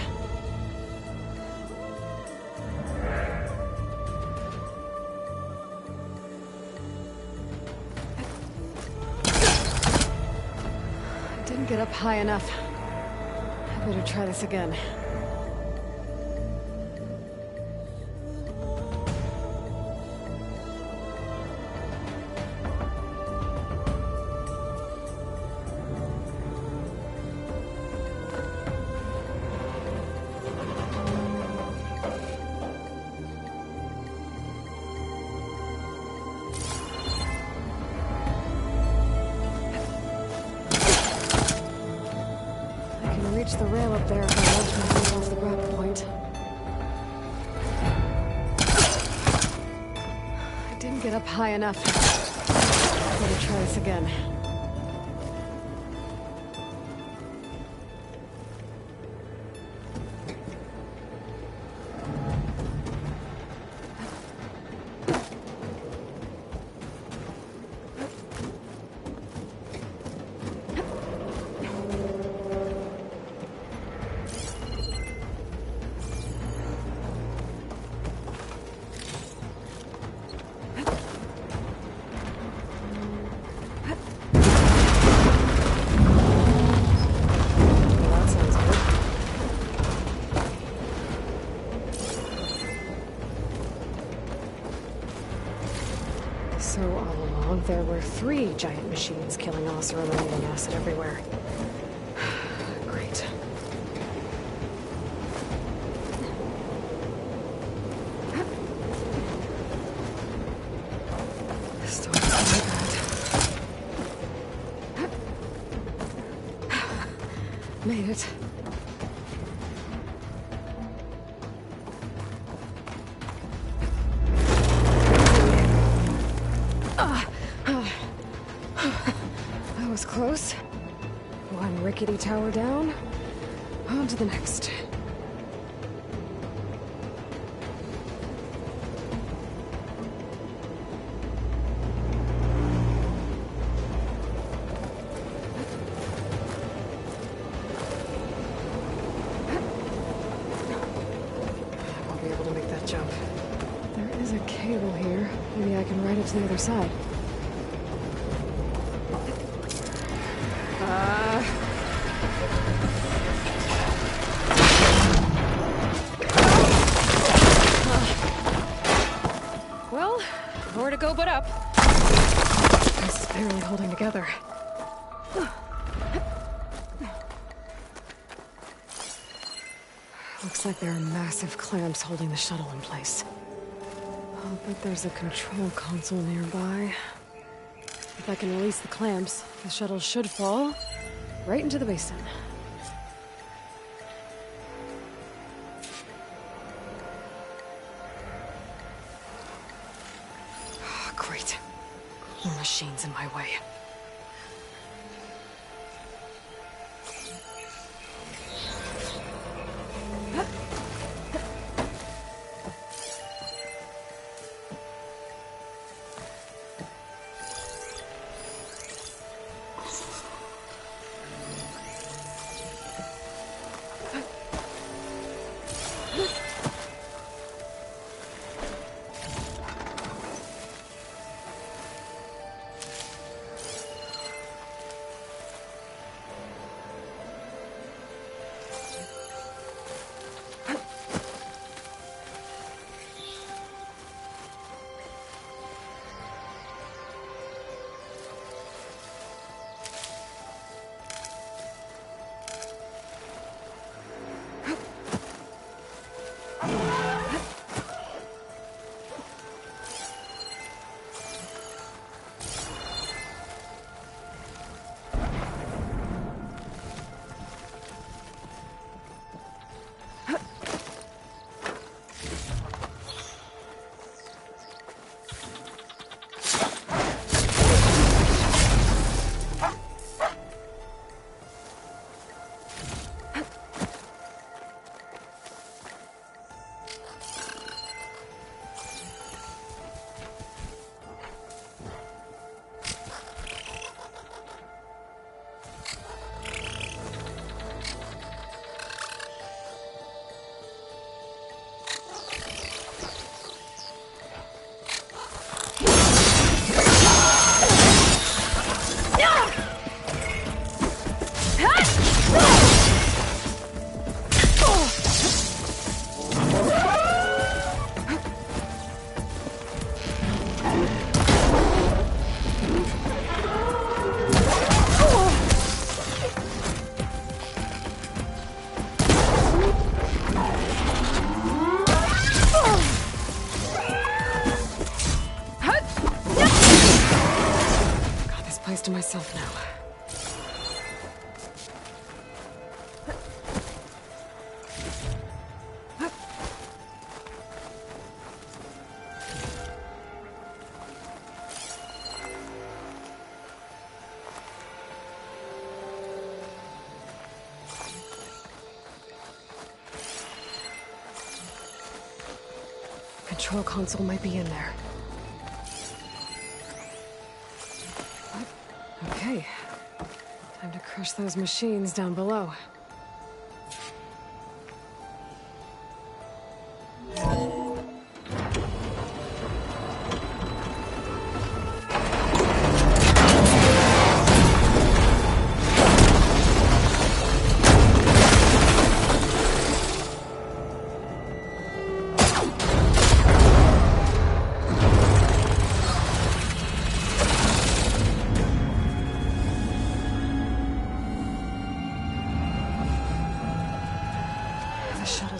I didn't get up high enough. I better try this again. The rail up there if I launch myself off the grapple point. I didn't get up high enough. Better try this again. So all along, there were 3 giant machines killing Oseram and leaving acid everywhere. Great. Still pretty bad. Made it. That was close. One rickety tower down. On to the next. I won't be able to make that jump. There is a cable here. Maybe I can ride it to the other side. Well, more to go but up. This is barely holding together. Looks like there are massive clamps holding the shuttle in place. I'll bet there's a control console nearby. If I can release the clamps, the shuttle should fall right into the basin. Great. More machines in my way. To myself now. Control console might be in there. Okay. Time to crush those machines down below.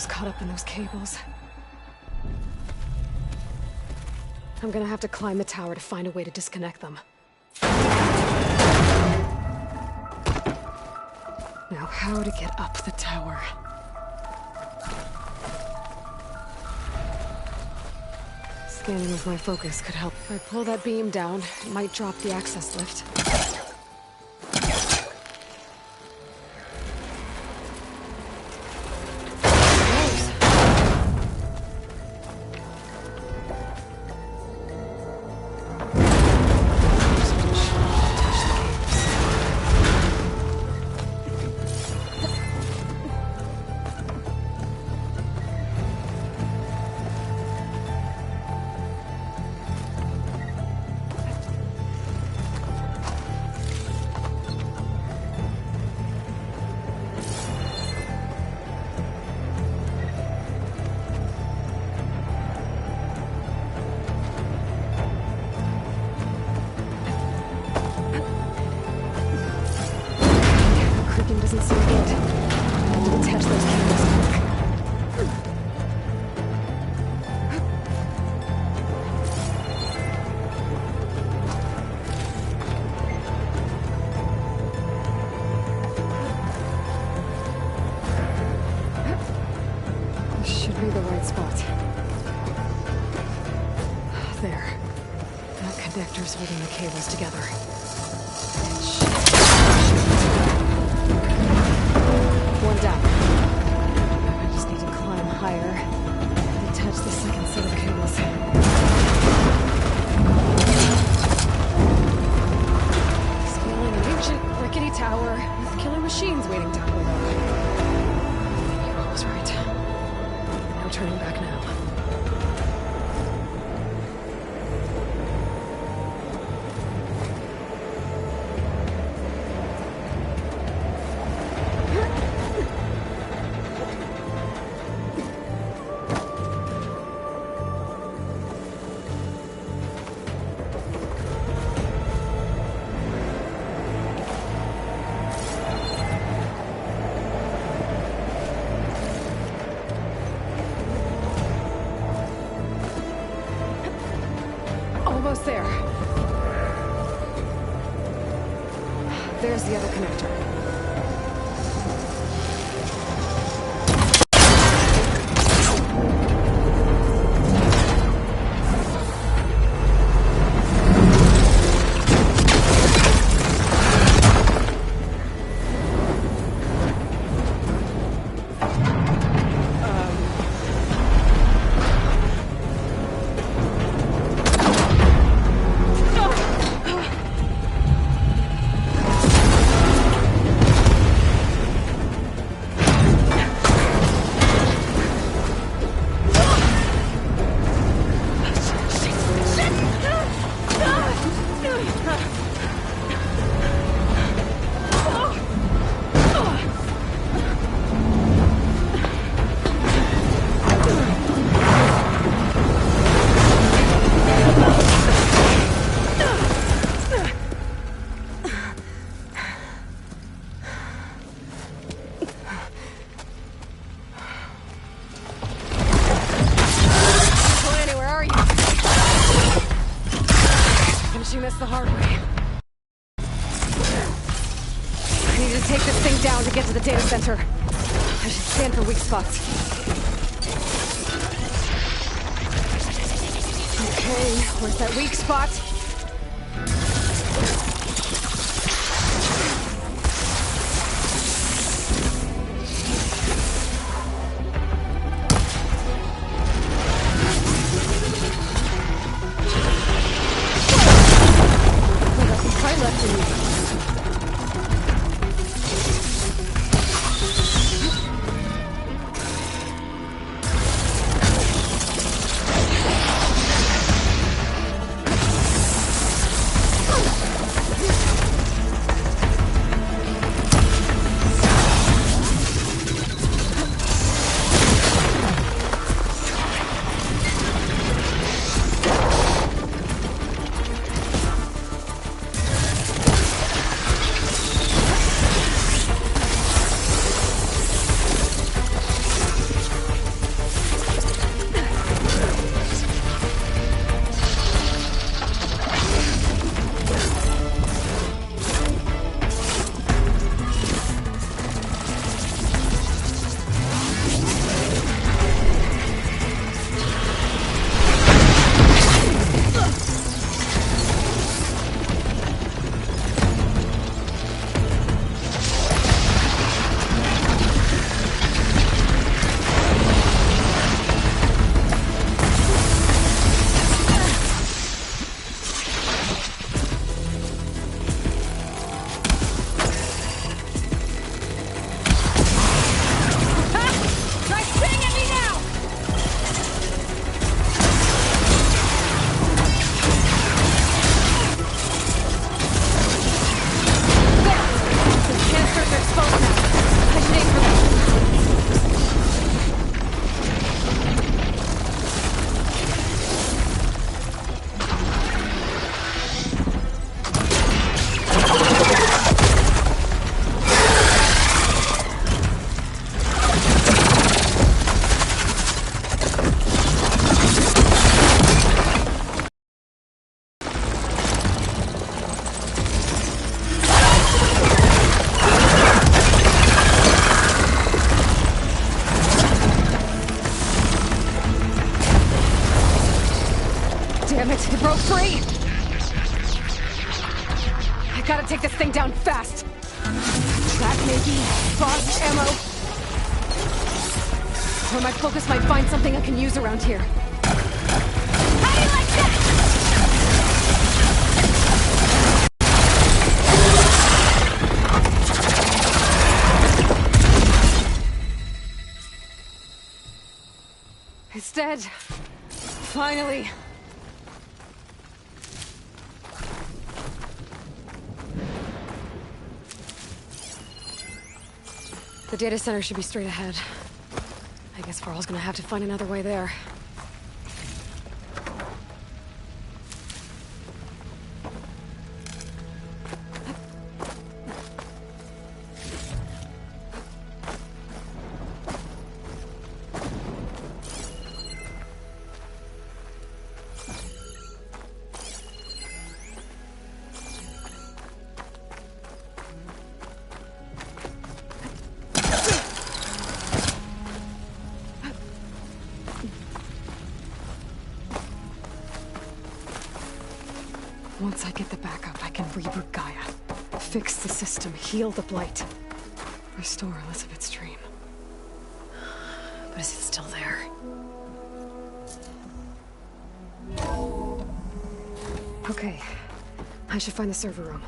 Caught up in those cables. I'm gonna have to climb the tower to find a way to disconnect them. Now, how to get up the tower? Scanning with my focus could help. If I pull that beam down, it might drop the access lift. Doesn't seem good. I have to detach those cables quick. This should be the right spot. There. That connector's holding the cables together. One down. I just need to climb higher and attach the second set of cables. Scaling an ancient, rickety tower with killer machines waiting down below. You're almost right. No turning back now. Almost there. There's the other connector. the hard way. I need to take this thing down to get to the data center. I should scan for weak spots. Okay, where's that weak spot? I got some fight left in me. Damn it, it broke free! I gotta take this thing down fast! Back Yankee, boss ammo. Or my focus might find something I can use around here. How do you like that? It's dead. Finally. The data center should be straight ahead. I guess Varl's gonna have to find another way there. Once I get the backup, I can reboot Gaia. Fix the system, heal the Blight. Restore Elizabeth's dream. But is it still there? Okay. I should find the server room.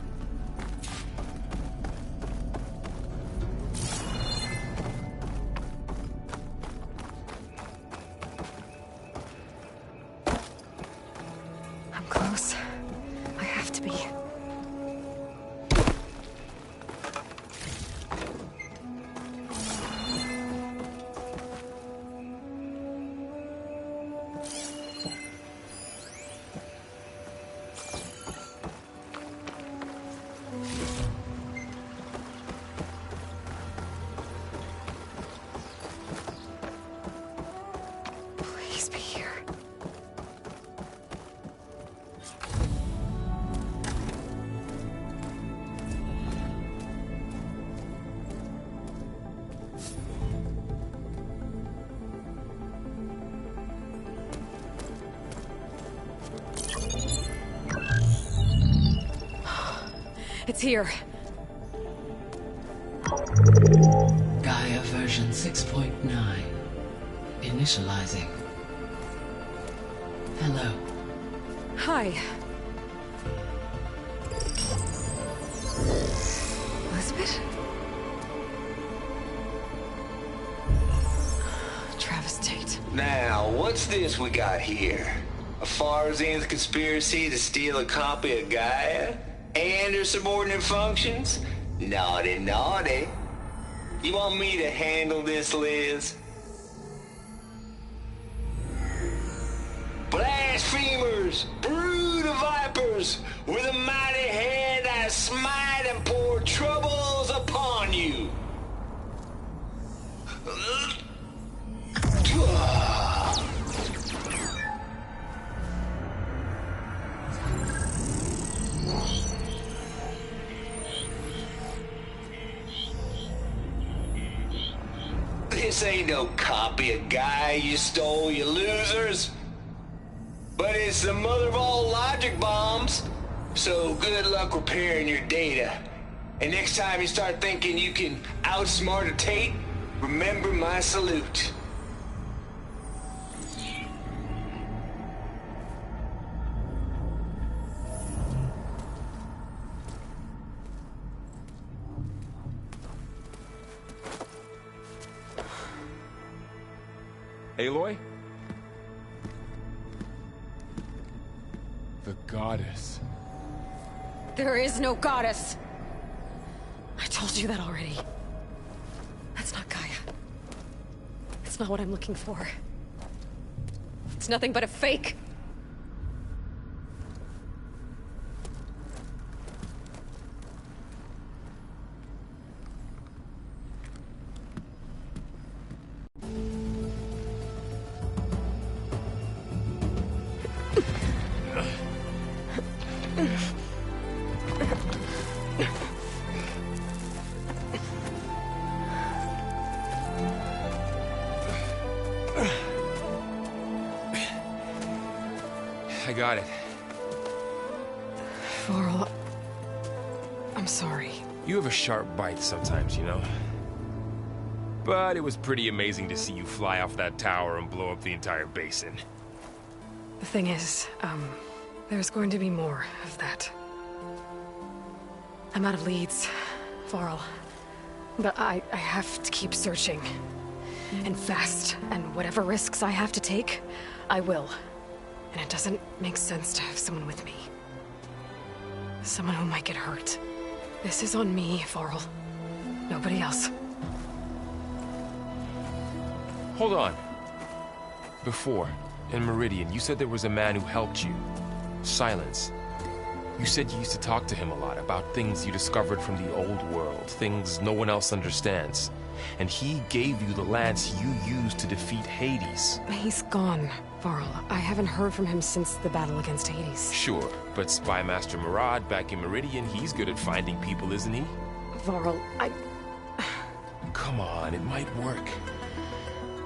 I'm close. I have to be. Please be here. It's here. Gaia version 6.9. Initializing. Hello. Hi. Elizabeth? Travis Tate. Now, what's this we got here? A Farzian's conspiracy to steal a copy of Gaia? And her subordinate functions? Naughty, naughty. You want me to handle this, Liz? Blasphemers! Brood of vipers! With a mighty hand I smite and pour troubles upon you! This ain't no copy of Gaia you stole, you losers. But it's the mother of all logic bombs. So good luck repairing your data. And next time you start thinking you can outsmart a Tate, remember my salute. Aloy? The goddess. There is no goddess. I told you that already. That's not Gaia. It's not what I'm looking for. It's nothing but a fake. I got it. Varl, I'm sorry. You have a sharp bite sometimes, you know? But it was pretty amazing to see you fly off that tower and blow up the entire basin. The thing is, there's going to be more of that. I'm out of leads, Varl. But I have to keep searching. And fast, and whatever risks I have to take, I will. And it doesn't make sense to have someone with me. Someone who might get hurt. This is on me, Varl. Nobody else. Hold on. Before, in Meridian, you said there was a man who helped you. Silence. You said you used to talk to him a lot about things you discovered from the old world, things no one else understands. And he gave you the lance you used to defeat Hades. He's gone, Varl. I haven't heard from him since the battle against Hades. Sure, but Spy Master Murad back in Meridian, he's good at finding people, isn't he? Varl, Come on, it might work.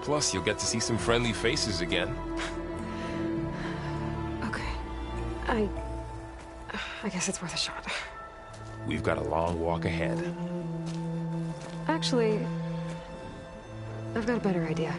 Plus, you'll get to see some friendly faces again. Okay. I guess it's worth a shot. We've got a long walk ahead. Actually, I've got a better idea.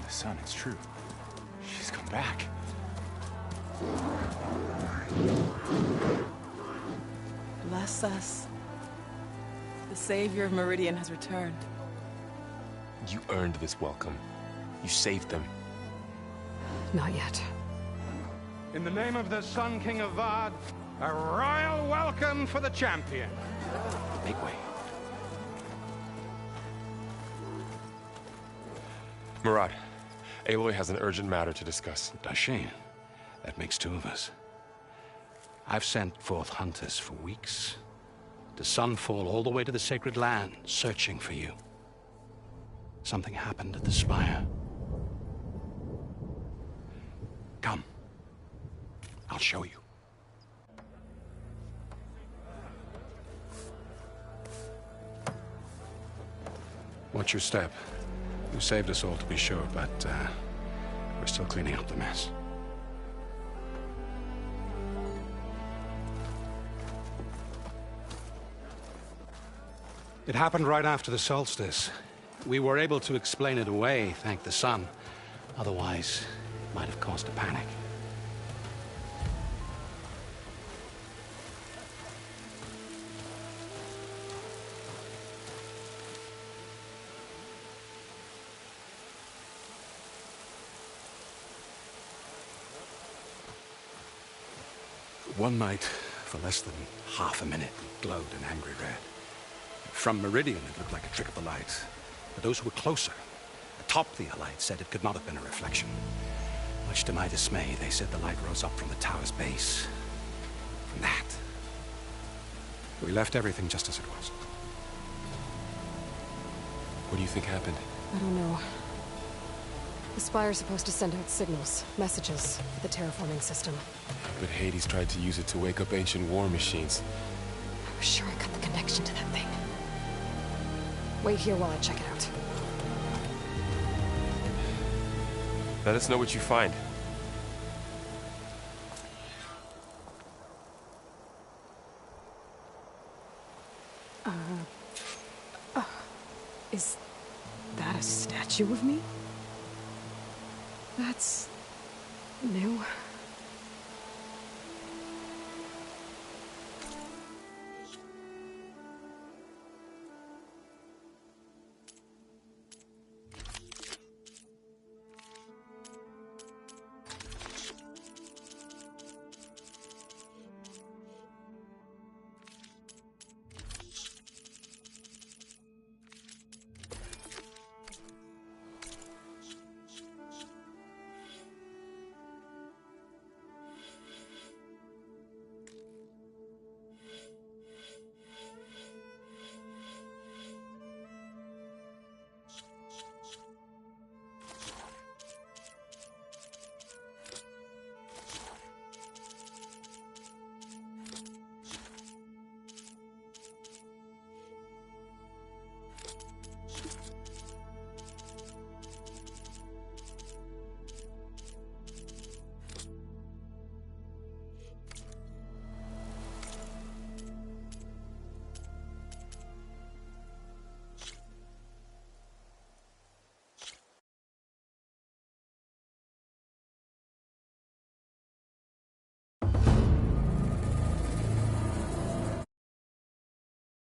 Son, it's true. She's come back. Bless us. The savior of Meridian has returned. You earned this welcome. You saved them. Not yet. In the name of the Sun King of Vard, a royal welcome for the champion. Make way. Murad, Aloy has an urgent matter to discuss. Dashane, That makes two of us. I've sent forth hunters for weeks, to Sunfall all the way to the Sacred Land, searching for you. Something happened at the Spire. Come. I'll show you. Watch your step. You saved us all, to be sure, but we're still cleaning up the mess. It happened right after the solstice. We were able to explain it away, thank the sun. Otherwise, it might have caused a panic. One night, for less than half a minute, it glowed an angry red. From Meridian, it looked like a trick of the light. But those who were closer, atop the light, said it could not have been a reflection. Much to my dismay, they said the light rose up from the tower's base. From that. We left everything just as it was. What do you think happened? I don't know. The Spire's supposed to send out signals, messages, for the terraforming system. But Hades tried to use it to wake up ancient war machines. I was sure I got the connection to that thing. Wait here while I check it out. Let us know what you find. Is that a statue of me? That's new.